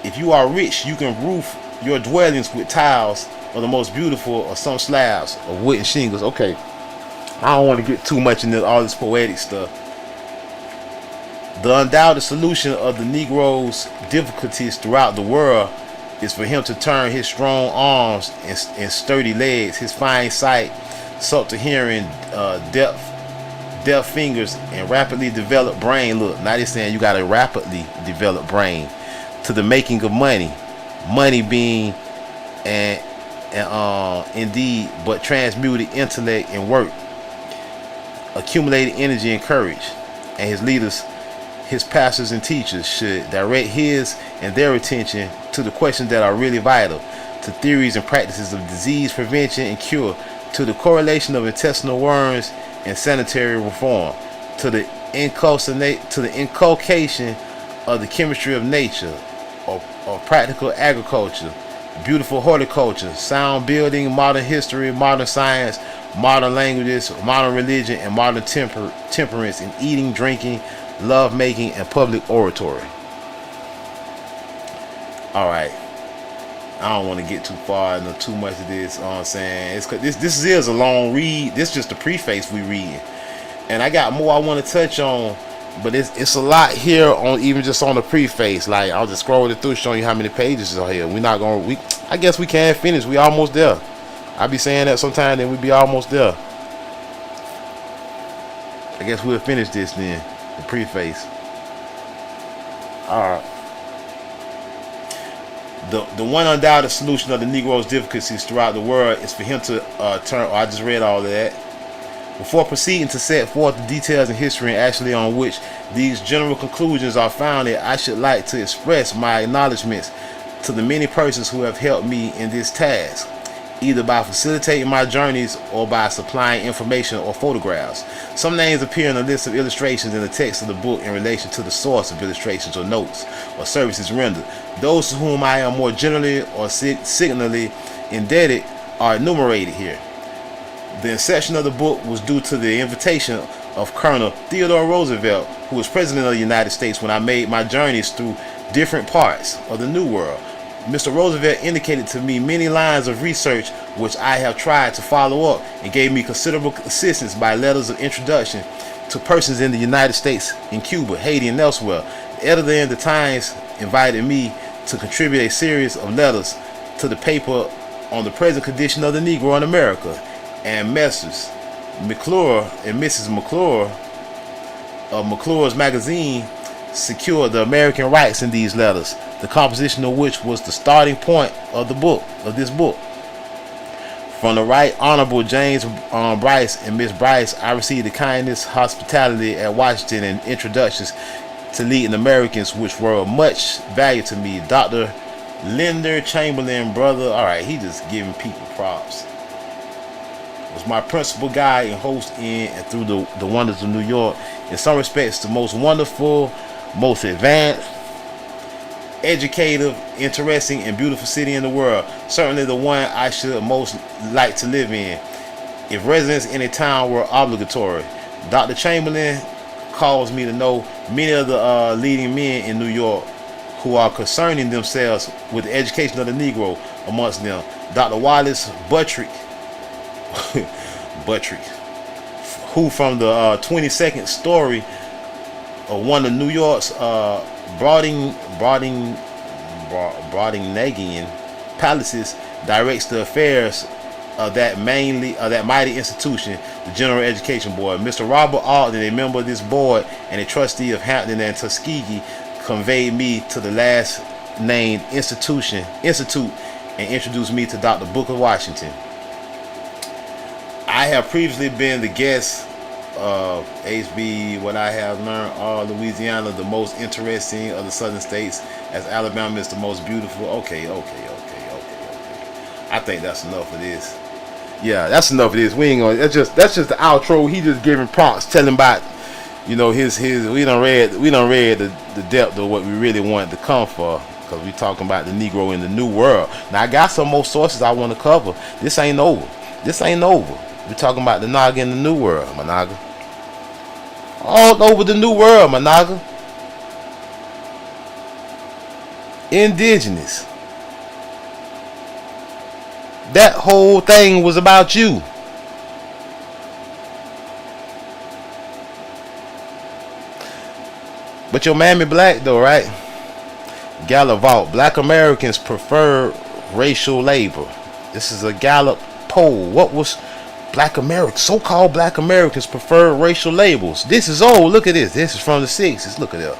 If you are rich, you can roof your dwellings with tiles or the most beautiful of some slabs of wooden shingles. Okay, I don't want to get too much into all this poetic stuff. The undoubted solution of the Negro's difficulties throughout the world is for him to turn his strong arms and sturdy legs, his fine sight, subtle hearing, deft fingers, and rapidly developed brain. Look, now they're saying you got a rapidly developed brain to the making of money. Money being indeed but transmuted intellect and work, accumulated energy and courage. And his leaders, his pastors and teachers, should direct his and their attention to the questions that are really vital, to theories and practices of disease prevention and cure, to the correlation of intestinal worms and sanitary reform, to the inculcation of the chemistry of nature, of practical agriculture, beautiful horticulture, sound building, modern history, modern science, modern languages, modern religion, and modern temperance in eating, drinking, love making, and public oratory. Alright, I don't want to get too far into too much of this. You know what I'm saying? This is a long read. This is just the preface we read, and I got more I want to touch on, but it's a lot here on even just on the preface. Like, I'll just scroll it through, showing you how many pages are here. I guess we can't finish. We almost there. I be saying that sometime, then we be almost there. I guess we'll finish this then. The preface. Alright. The one undoubted solution of the Negro's difficulties throughout the world is for him to turn. I just read all of that. Before proceeding to set forth the details in history and actually on which these general conclusions are founded, I should like to express my acknowledgments to the many persons who have helped me in this task. either by facilitating my journeys or by supplying information or photographs. Some names appear in a list of illustrations in the text of the book in relation to the source of illustrations or notes or services rendered. Those to whom I am more generally or signally indebted are enumerated here. The inception of the book was due to the invitation of Colonel Theodore Roosevelt, who was President of the United States, when I made my journeys through different parts of the New World. Mr. Roosevelt indicated to me many lines of research which I have tried to follow up, and gave me considerable assistance by letters of introduction to persons in the United States, in Cuba, Haiti, and elsewhere. The editor in the Times invited me to contribute a series of letters to the paper on the present condition of the Negro in America, and Messrs. McClure and Mrs. McClure of McClure's magazine secured the American rights in these letters, the composition of which was the starting point of this book. From the Right Honorable James Bryce and Miss Bryce, I received the kindest hospitality at Washington and introductions to leading Americans which were of much value to me. Dr. Linder Chamberlain, brother, all right, he just giving people props, was my principal guide and host in and through the wonders of New York. In some respects, the most wonderful, most advanced, educative, interesting, and beautiful city in the world. Certainly the one I should most like to live in, if residence in a town were obligatory. Dr. Chamberlain caused me to know many of the leading men in New York who are concerning themselves with the education of the Negro. Amongst them, Dr. Wallace Buttrick, who from the 22nd story of one of New York's Brobdingnagian palaces directs the affairs of that mighty institution, the General Education Board. Mr. Robert Alden, a member of this board and a trustee of Hampton and Tuskegee, conveyed me to the last named institute and introduced me to Dr. Booker Washington. I have previously been the guest of HB, what I have learned, Louisiana, the most interesting of the southern states, as Alabama is the most beautiful. Okay. I think that's enough of this. Yeah, that's enough of this. We ain't gonna. That's just the outro. He just giving prompts, telling about, his. We done read the depth of what we really wanted to come for, because we talking about the Negro in the New World. Now I got some more sources I want to cover. This ain't over. We're talking about the Naga in the New World, my Naga. All over the New World, my Naga. Indigenous. That whole thing was about you. But your Mammie Black though, right? Gallup Vault. Black Americans prefer racial labor. This is a Gallup poll. What was Black Americans, so-called Black Americans prefer racial labels? This is old. Look at this. This is from the 60s. Look at that.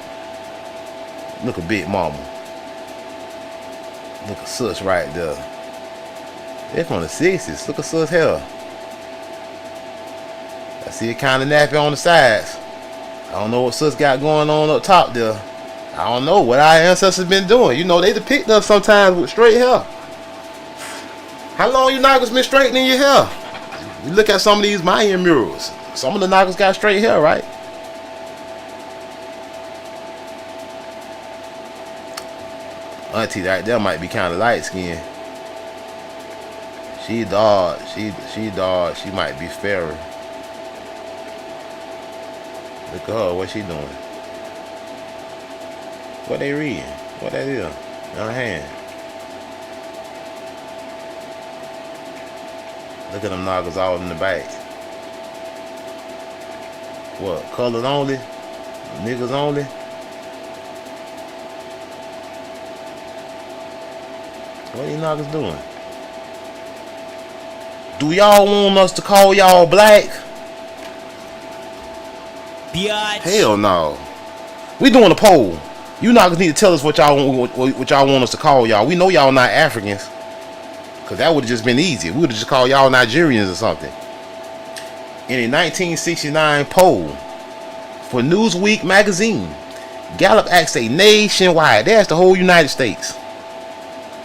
Look at Big Mama. Look at Sus right there. They're from the 60s. Look at Sus hair. I see it kind of nappy on the sides. I don't know what Sus got going on up top there. I don't know what our ancestors been doing. They depict us sometimes with straight hair. How long you Nagas been straightening your hair? You look at some of these Mayan murals. Some of the Nagas got straight hair, right? Auntie right there might be kind of light skinned. She dark. She might be fairer. Look at her. What she doing? What they reading? What that is? In her hand. Look at them Nagas all in the back. What? Colored only? Niggas only? What are you Nagas doing? Do y'all want us to call y'all black? Biatch. Hell no. We doing a poll. You Nagas need to tell us what y'all want us to call y'all. We know y'all not Africans. Because that would have just been easy. We would have just called y'all Nigerians or something. In a 1969 poll for Newsweek magazine, Gallup asked a nationwide, they asked the whole United States,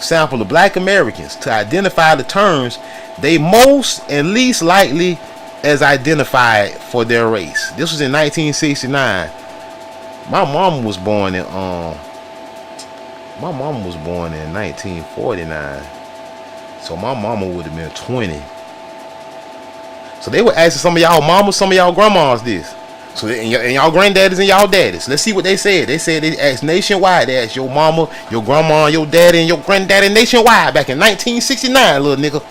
sample of black Americans to identify the terms they most and least likely as identified for their race. This was in 1969. My mom was born in 1949. So my mama would have been 20. So they were asking some of y'all mamas, some of y'all grandmas this. So and y'all granddaddies and y'all daddies. Let's see what they said. They said they asked nationwide. They asked your mama, your grandma, your daddy, and your granddaddy nationwide back in 1969, little nigga.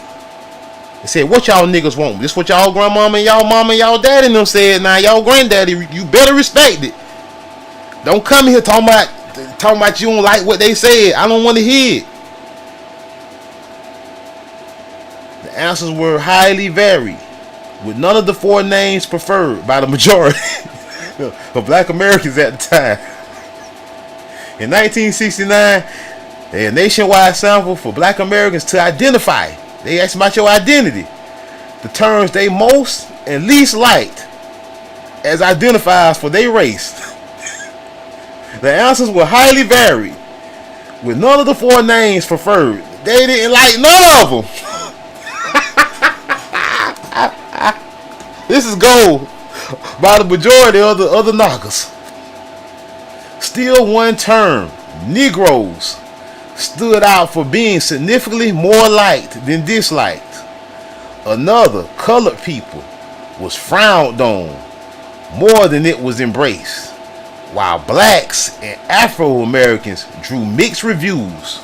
They said, what y'all niggas want? This what y'all grandmama and y'all mama and y'all daddy and them said. Now y'all granddaddy, you better respect it. Don't come here talking about you don't like what they said. I don't want to hear it. The answers were highly varied, with none of the four names preferred by the majority of black Americans at the time. In 1969, they had a nationwide sample for black Americans to identify. They asked about your identity. The terms they most and least liked as identifiers for their race. The answers were highly varied, with none of the four names preferred. They didn't like none of them. This is gold by the majority of the other knockers. Still one term, Negroes, stood out for being significantly more liked than disliked. Another, colored people, was frowned on more than it was embraced, while blacks and Afro-Americans drew mixed reviews.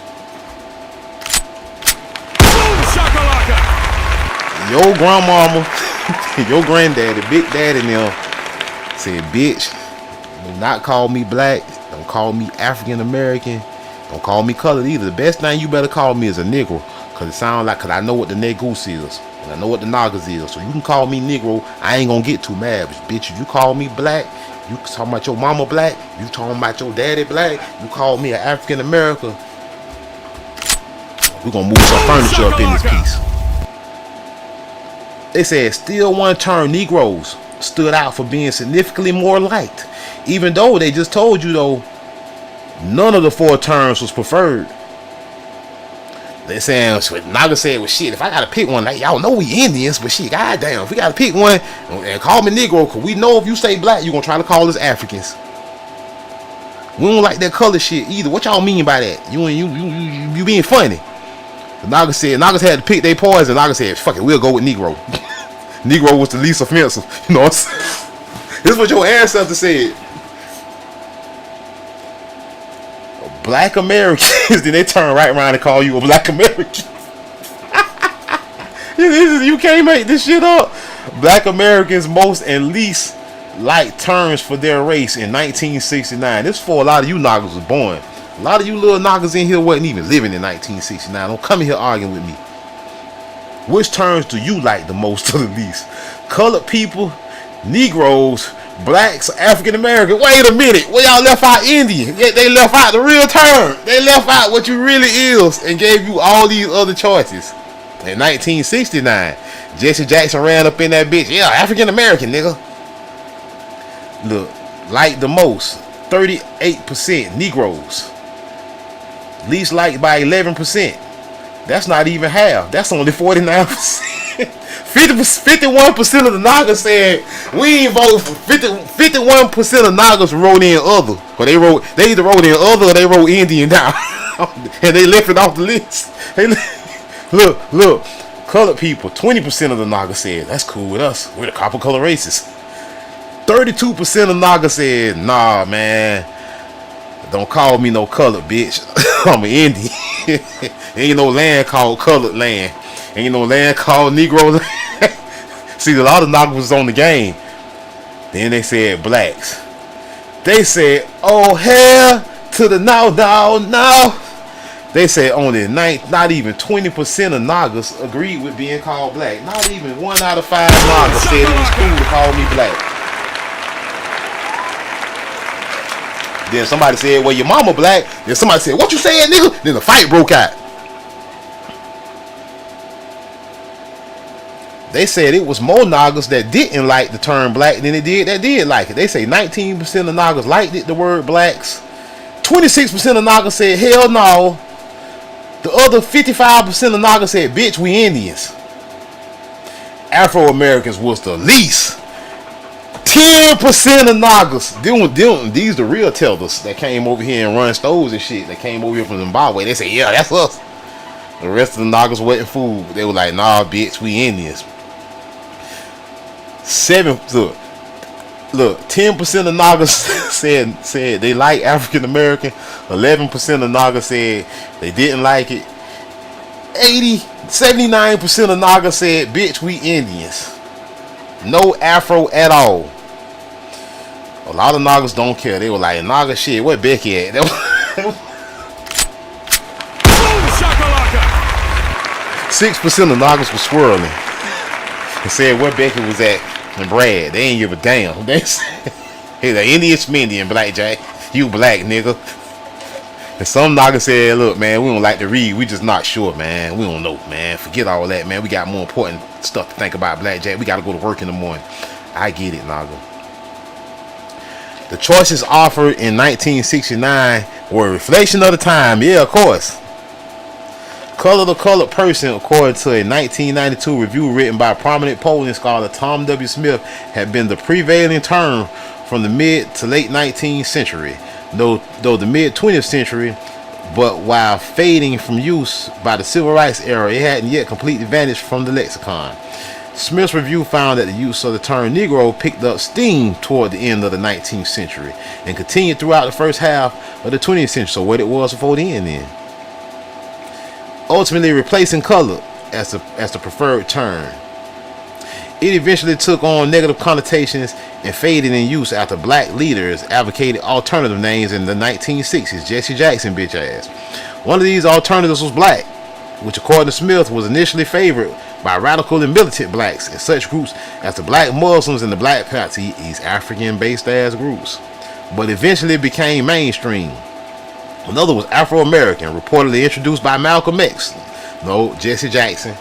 Boom shakalaka! Your grandmama, your granddaddy, big daddy and them said, bitch, do not call me black, don't call me African American, don't call me colored either. The best thing you better call me is a Negro, cause it sounds like, cause I know what the Negus is, and I know what the Nagas is. So you can call me Negro, I ain't gonna get too mad. But bitch, if you call me black, you talking about your mama black, you talking about your daddy black, you call me an African American, we gonna move some furniture up in this piece. They said still one term, Negroes, stood out for being significantly more liked, even though they just told you though none of the four terms was preferred. They saying, Naga said, well shit, if I gotta pick one, like y'all know we Indians, but shit, goddamn, if we gotta pick one and call me Negro, cause we know if you say black, you gonna try to call us Africans. We don't like that color shit either. What y'all mean by that? You being funny. The Naga said, Nagas had to pick their poison. Naga said, fuck it, we'll go with Negro. Negro was the least offensive. You know what I'm saying? This is what your ancestors said. Black Americans, then they turn right around and call you a black American. You can't make this shit up. Black Americans most and least liked terms for their race in 1969. This is for a lot of you knockers was born. A lot of you little knockers in here wasn't even living in 1969. Don't come in here arguing with me. Which terms do you like the most or the least? Colored people, Negroes, blacks, African American. Wait a minute, well y'all left out Indian. Yet they left out the real term. They left out what you really is and gave you all these other choices. In 1969, Jesse Jackson ran up in that bitch. Yeah, African American, nigga. Look, like the most, 38% Negroes. Least liked by 11%. That's not even half. That's only 49%. 51% of the Nagas said we ain't vote for 51% of Nagas wrote in other. But they either wrote in other or they wrote Indian down. And they left it off the list. Look, colored people, 20% of the Nagas said that's cool with us. We're the copper color races. 32% of Nagas said, nah man, don't call me no colored bitch. I'm an Indian. Ain't no land called colored land. Ain't no land called Negro land. See, a lot of Nagas was on the game. Then they said blacks. They said, oh hell to the no. They said only not even 20% of Nagas agreed with being called black. Not even 1 out of 5 Nagas said it was cool to call me black. Then somebody said, well, your mama black. Then somebody said, what you saying, nigga? Then the fight broke out. They said it was more Nagas that didn't like the term black than it did that did like it. They say 19% of Nagas liked it, the word blacks. 26% of Nagas said hell no. The other 55% of Nagas said, bitch, we Indians. Afro-Americans was the least. 10% of Nagas. These the real tellers that came over here and run stores and shit. That came over here from Zimbabwe. They say, yeah, that's us. The rest of the Nagas wasn't food. They were like, nah, bitch, we Indians. Look, 10% of Nagas said they like African American. 11% of Nagas said they didn't like it. 79% of Nagas said, bitch, we Indians. No Afro at all. A lot of Nagas don't care. They were like, Naga shit, where Becky at? Boom shakalaka! 6% of Nagas were swirling and said where Becky was at and Brad. They ain't give a damn. He's an Indian Smindian, Blackjack. You black, nigga. And some Nagas said, look, man, we don't like to read. We just not sure, man. We don't know, man. Forget all that, man. We got more important stuff to think about, Blackjack. We got to go to work in the morning. I get it, Naga. The choices offered in 1969 were a reflection of the time. Yeah, of course. Color the Colored Person, according to a 1992 review written by prominent polling scholar Tom W. Smith, had been the prevailing term from the mid to late 19th century, though the mid 20th century, but while fading from use by the Civil Rights era, it hadn't yet completely vanished from the lexicon. Smith's review found that the use of the term Negro picked up steam toward the end of the 19th century and continued throughout the first half of the 20th century, so what it was before the end then. Ultimately replacing color as the preferred term. It eventually took on negative connotations and faded in use after black leaders advocated alternative names in the 1960s. Jesse Jackson, bitch ass. One of these alternatives was black, which according to Smith was initially favored by radical and militant blacks and such groups as the Black Muslims and the Black Panthers, these African-based ass groups, but eventually became mainstream. Another was Afro-American, reportedly introduced by Malcolm X. No, Jesse Jackson.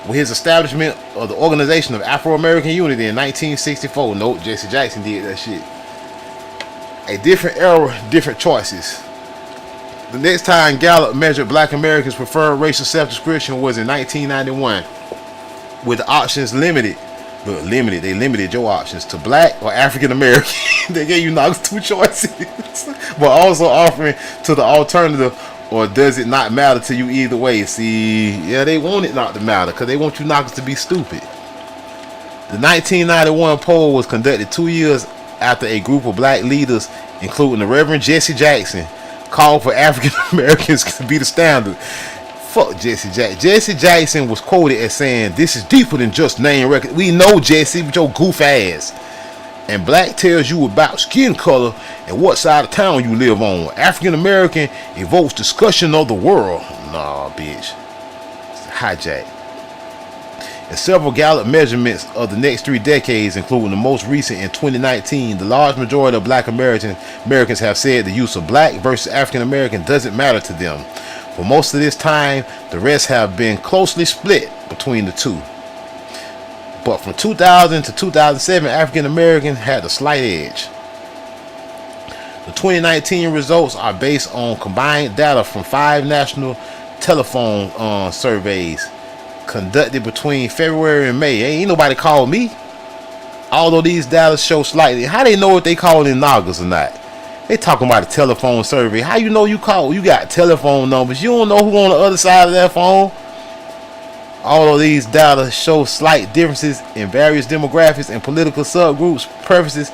With his establishment of the Organization of Afro-American Unity in 1964. Nope, Jesse Jackson did that shit. A different era, different choices. The next time Gallup measured black Americans' preferred racial self-description was in 1991, with the options limited. Look, limited. They limited your options to black or African American. They gave you not two choices, but also offering to the alternative, or does it not matter to you either way? See, yeah, they want it not to matter because they want you knockers to be stupid. The 1991 poll was conducted 2 years after a group of black leaders, including the Reverend Jesse Jackson, called for African Americans to be the standard. Fuck Jesse Jackson. Jesse Jackson was quoted as saying, "This is deeper than just name record." We know Jesse with your goof ass. And black tells you about skin color and what side of town you live on. African American evokes discussion of the world. Nah, bitch. It's a hijack. In several Gallup measurements of the next 3 decades, including the most recent in 2019, the large majority of black Americans have said the use of black versus African American doesn't matter to them. For most of this time, the rest have been closely split between the two. But from 2000 to 2007, African American had a slight edge. The 2019 results are based on combined data from 5 national telephone surveys conducted between February and May. Ain't nobody called me. Although these data show slightly, how they know if they calling in Nagas or not? They talking about a telephone survey. How you know you call? You got telephone numbers. You don't know who on the other side of that phone. Although these data show slight differences in various demographics and political subgroups preferences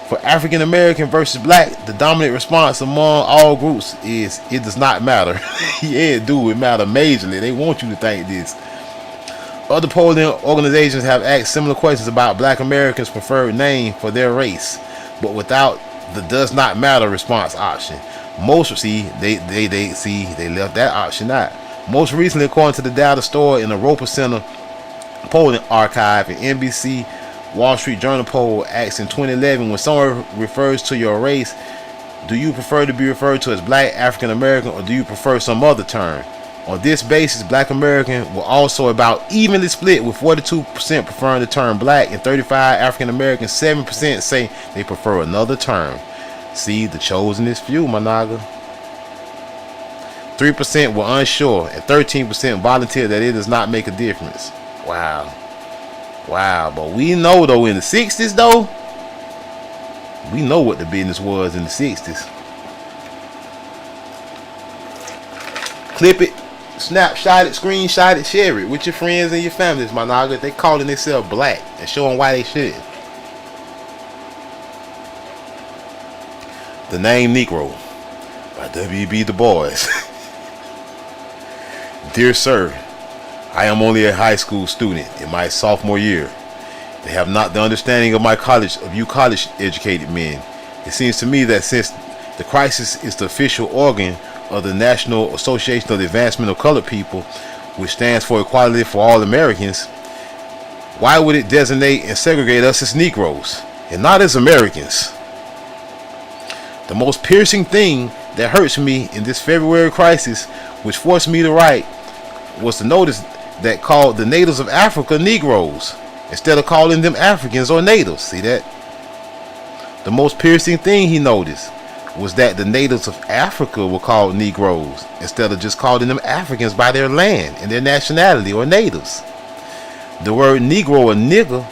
for African American versus black, the dominant response among all groups is it does not matter. Yeah, it do. It matter majorly. They want you to think this. Other polling organizations have asked similar questions about black Americans' preferred name for their race, but without the does not matter response option. Most they left that option out. Most recently, according to the data stored in the Roper Center polling archive and NBC Wall Street Journal poll asked in 2011, when someone refers to your race, do you prefer to be referred to as black, African American, or do you prefer some other term? On this basis, black American were also about evenly split, with 42% preferring the term black and 35% African American. 7% say they prefer another term. See, the chosen is few, my naga. 3% were unsure, and 13% volunteered that it does not make a difference. Wow. Wow. But we know, though, in the 60s, though, we know what the business was in the 60s. Clip it, snapshot it, screenshot it, share it with your friends and your families, my nigga. They calling themselves black and showing why they should. The Name Negro by W.B. Du Bois. Dear sir, I am only a high school student in my sophomore year. They have not the understanding of you college educated men. It seems to me that since the crisis is the official organ of the National Association of the Advancement of Colored People, which stands for equality for all Americans, why would it designate and segregate us as Negroes and not as Americans? The most piercing thing that hurts me in this February crisis, which forced me to write, was to notice that called the natives of Africa Negroes instead of calling them Africans or natives. See that? The most piercing thing he noticed was that the natives of Africa were called Negroes instead of just calling them Africans by their land and their nationality or natives. The word Negro or nigger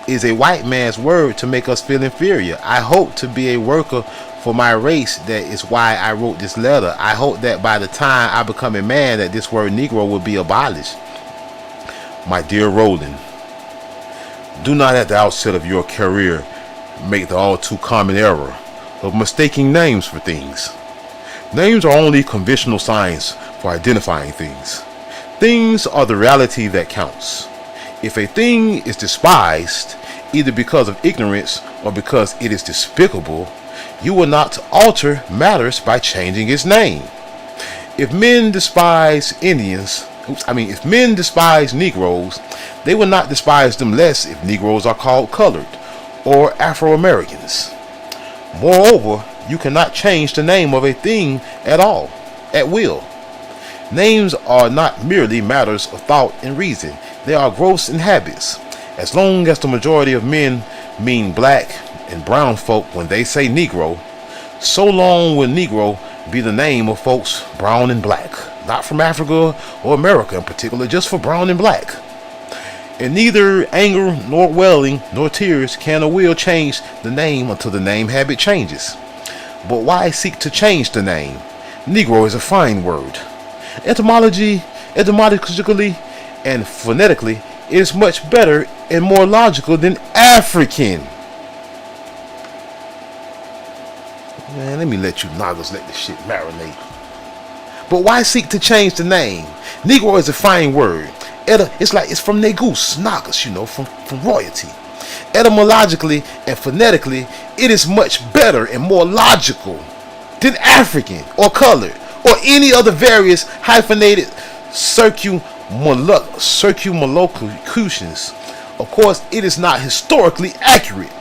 is a white man's word to make us feel inferior. I hope to be a worker for my race. That is why I wrote this letter. I hope that by the time I become a man that this word Negro will be abolished. My dear Roland, do not at the outset of your career make the all too common error of mistaking names for things. Names are only conventional signs for identifying things. Things are the reality that counts. If a thing is despised, either because of ignorance or because it is despicable, you will not alter matters by changing its name. If men despise if men despise Negroes, they will not despise them less if Negroes are called colored or Afro-Americans. Moreover, you cannot change the name of a thing at all, at will. Names are not merely matters of thought and reason. They are growths and habits. As long as the majority of men mean black and brown folk when they say Negro, so long will Negro be the name of folks brown and black. Not from Africa or America in particular, just for brown and black. And neither anger nor wailing nor tears can or will change the name until the name habit changes. But why seek to change the name? Negro is a fine word. Etymologically and phonetically, it is much better and more logical than African. Man, let me let you noggles let this shit marinate. But why seek to change the name? Negro is a fine word. It's from Negus, Nagas, from royalty. Etymologically and phonetically, it is much better and more logical than African or colored or any other various hyphenated circumlocutions. Of course, it is not historically accurate.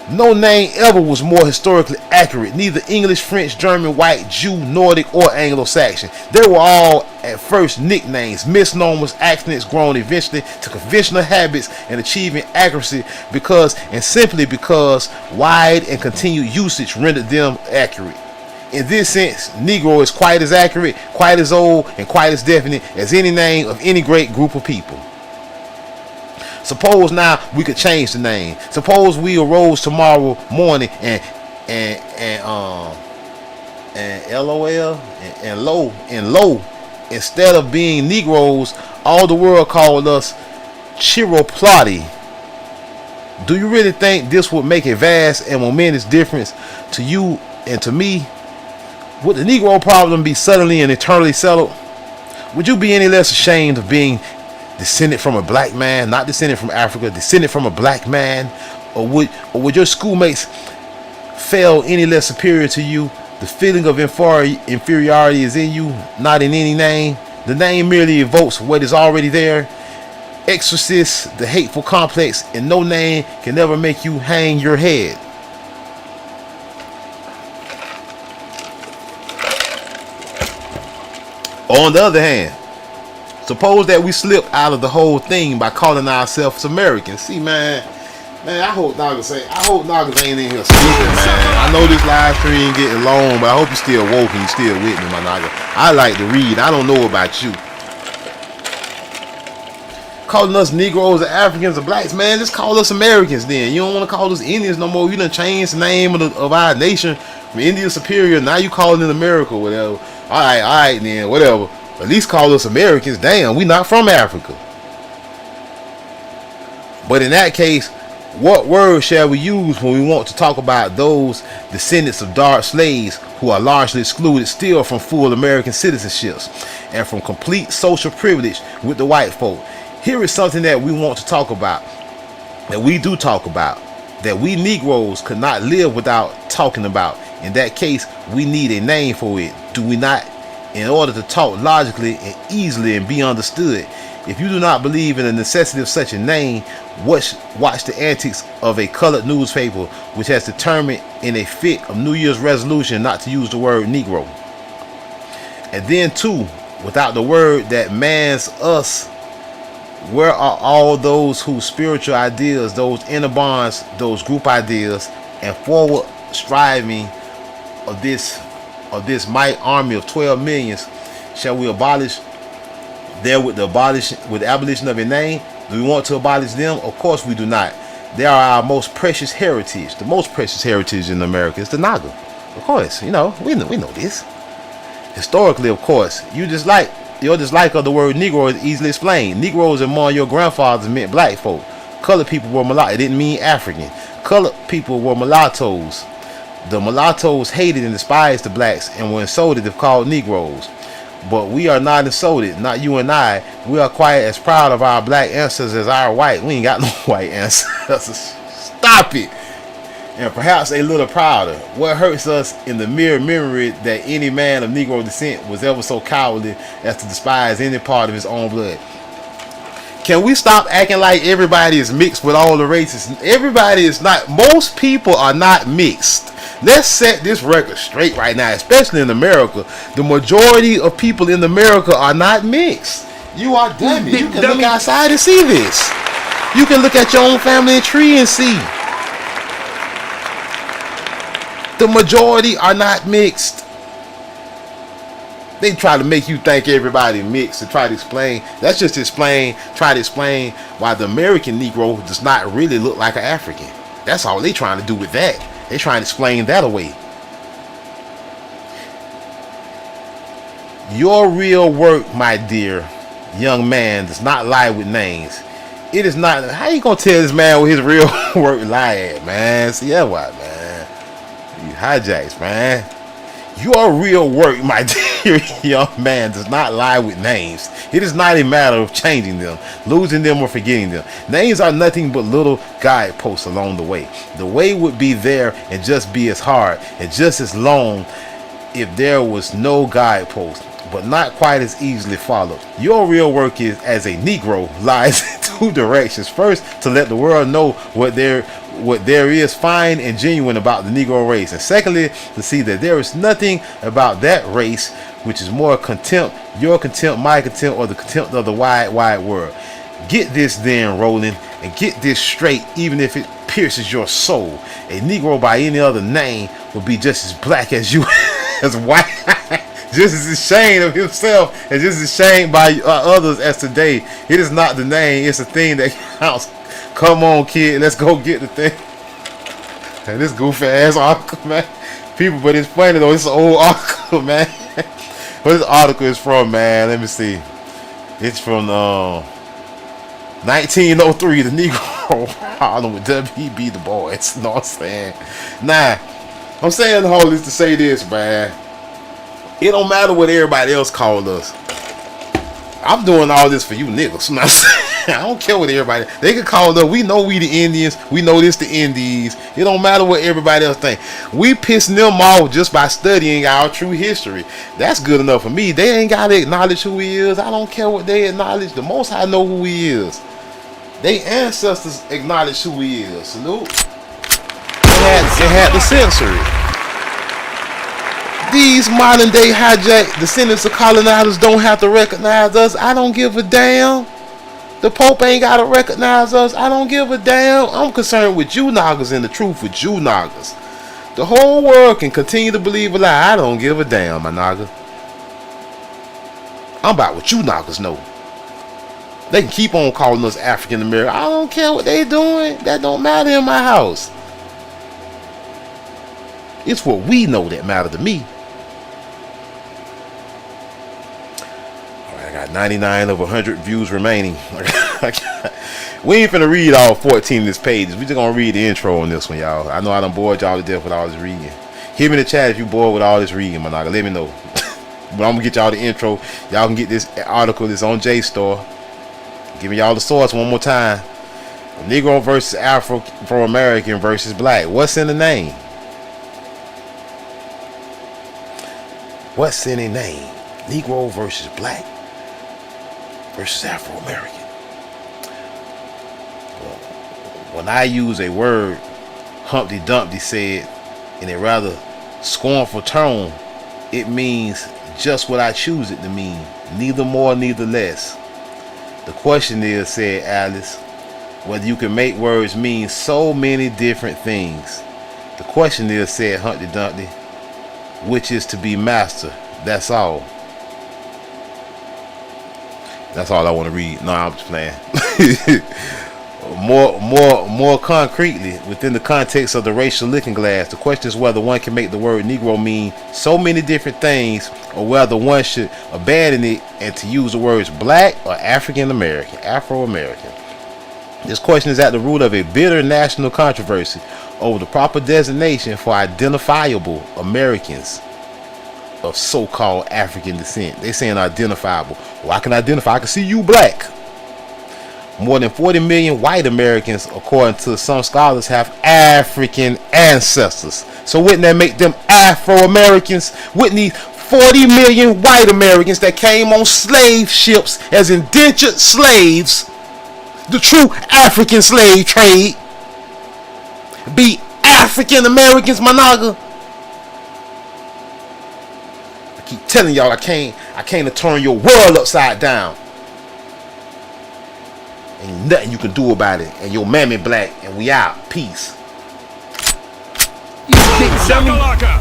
No name ever was more historically accurate, neither English, French, German, white, Jew, Nordic, or Anglo-Saxon. They were all at first nicknames, misnomers, accidents grown eventually to conventional habits and achieving accuracy simply because wide and continued usage rendered them accurate. In this sense, Negro is quite as accurate, quite as old, and quite as definite as any name of any great group of people. Suppose now we could change the name. Suppose we arose tomorrow morning and LOL and low instead of being Negroes, all the world called us Chiroplati. Do you really think this would make a vast and momentous difference to you and to me? Would the Negro problem be suddenly and eternally settled? Would you be any less ashamed of being descended from a black man, not descended from Africa, descended from a black man? Or would your schoolmates feel any less superior to you? The feeling of inferiority is in you, not in any name. The name merely evokes what is already there, exorcises the hateful complex, and no name can ever make you hang your head. On the other hand, suppose that we slip out of the whole thing by calling ourselves Americans. See, man, Man, I hope Noggins ain't in here sleeping, man. I know this live stream getting long, but I hope you still woke and you still with me, my Noggin. I like to read. I don't know about you. Calling us Negroes or Africans or blacks, man, just call us Americans then. You don't want to call us Indians no more. You done changed the name of our nation from India Superior. Now you calling it America or whatever. Alright then, whatever. At least call us Americans. Damn, we not from Africa. But in that case, what word shall we use when we want to talk about those descendants of dark slaves who are largely excluded still from full American citizenships and from complete social privilege with the white folk? Here is something that we want to talk about, that we do talk about, that we Negroes could not live without talking about. In that case, we need a name for it, do we not? In order to talk logically and easily and be understood. If you do not believe in the necessity of such a name, watch the antics of a colored newspaper which has determined in a fit of New Year's resolution not to use the word Negro. And then too, without the word that mans us, where are all those whose spiritual ideas, those inner bonds, those group ideas, and forward striving of this might army of 12 millions? Shall we abolish there with the abolition of a name? Do we want to abolish them? Of course we do not. They are our most precious heritage. The most precious heritage in America is the Naga. Of course, we know this. Historically, of course, your dislike of the word Negro is easily explained. Negroes among your grandfathers meant black folk. Colored people were mulatto. It didn't mean African. Colored people were mulattoes. The mulattoes hated and despised the blacks and were insulted if called Negroes. But we are not insulted, not you and I. We are quite as proud of our black ancestors as our white. We ain't got no white ancestors. Stop it. And perhaps a little prouder. What hurts us in the mere memory that any man of Negro descent was ever so cowardly as to despise any part of his own blood. Can we stop acting like everybody is mixed with all the races? Everybody is not. Most people are not mixed. Let's set this record straight right now, especially in America. The majority of people in America are not mixed. You are dummy. You can look outside and see this. You can look at your own family tree and see. The majority are not mixed. They try to make you think everybody mixed and try to explain. That's just try to explain why the American Negro does not really look like an African. That's all they trying to do with that. They trying to explain that away. Your real work, my dear young man, does not lie with names. It is not. How you gonna tell this man what his real work lie at, man? See that why, man? You hijacks, man. Your real work, my dear young man, does not lie with names. It is not a matter of changing them, losing them, or forgetting them. Names are nothing but little guideposts along the way. The way would be there and just be as hard and just as long if there was no guidepost, but not quite as easily followed. Your real work is, as a Negro, lies in two directions. First, to let the world know what there is fine and genuine about the Negro race, and secondly, to see that there is nothing about that race which is more contempt, your contempt, my contempt, or the contempt of the wide world. Get this then, Roland, and get this straight, even if it pierces your soul. A Negro by any other name would be just as black as you, as white, just as ashamed of himself and just as ashamed by others as today. It is not the name, it's the thing that counts. Come on, kid, let's go get the thing. And this goofy ass article, man. People, but it's funny though. It's an old article, man. What this article is from, man? Let me see. It's from 1903. The Negro Harlem with W.E.B. Du Bois. You know what I'm saying? Nah, I'm saying all this to say this, man. It don't matter what everybody else called us. I'm doing all this for you niggas. You know what I'm saying? I don't care what everybody. They can call us. We know we the Indians. We know this the Indies. It don't matter what everybody else think. We pissing them off just by studying our true history. That's good enough for me. They ain't gotta acknowledge who he is. I don't care what they acknowledge. The Most High know who he is. They ancestors acknowledge who he is. Salute. They had to censor it. These modern day hijack descendants of colonizers don't have to recognize us. I don't give a damn. The Pope ain't gotta recognize us. I don't give a damn. I'm concerned with you Nagas and the truth with you Nagas. The whole world can continue to believe a lie. I don't give a damn, my Naga. I'm about what you Nagas know. They can keep on calling us African American. I don't care what they doing. That don't matter in my house. It's what we know that matter to me. Alright, I got 99 of 100 views remaining. We ain't finna read all 14 of these pages. We just gonna read the intro on this one, y'all. I know I done bored y'all to death with all this reading. Hit me in the chat if you bored with all this reading, my Naga. Let me know. But I'm gonna get y'all the intro. Y'all can get this article that's on JSTOR. Giving y'all the source one more time. Negro versus Afro-American versus Black. What's in the name? What's in the name? Negro versus Black versus Afro-American. When I use a word, Humpty Dumpty said, in a rather scornful tone, it means just what I choose it to mean. Neither more, neither less. The question is, said Alice, whether you can make words mean so many different things. The question is, said Humpty Dumpty, which is to be master. That's all. That's all I want to read. No, I'm just playing. More concretely, within the context of the racial looking glass, the question is whether one can make the word Negro mean so many different things, or whether one should abandon it and to use the words Black or African American, Afro-American. This question is at the root of a bitter national controversy over the proper designation for identifiable Americans of so-called African descent. They saying identifiable. Well, I can identify. I can see you black. More than 40 million white Americans, according to some scholars, have African ancestors. So wouldn't that make them Afro-Americans? Wouldn't these 40 million white Americans that came on slave ships as indentured slaves, the true African slave trade, be African Americans, my Naga? I keep telling y'all I came to turn your world upside down. Ain't nothing you can do about it. And your Mammie Black, and we out. Peace. Shakalaka!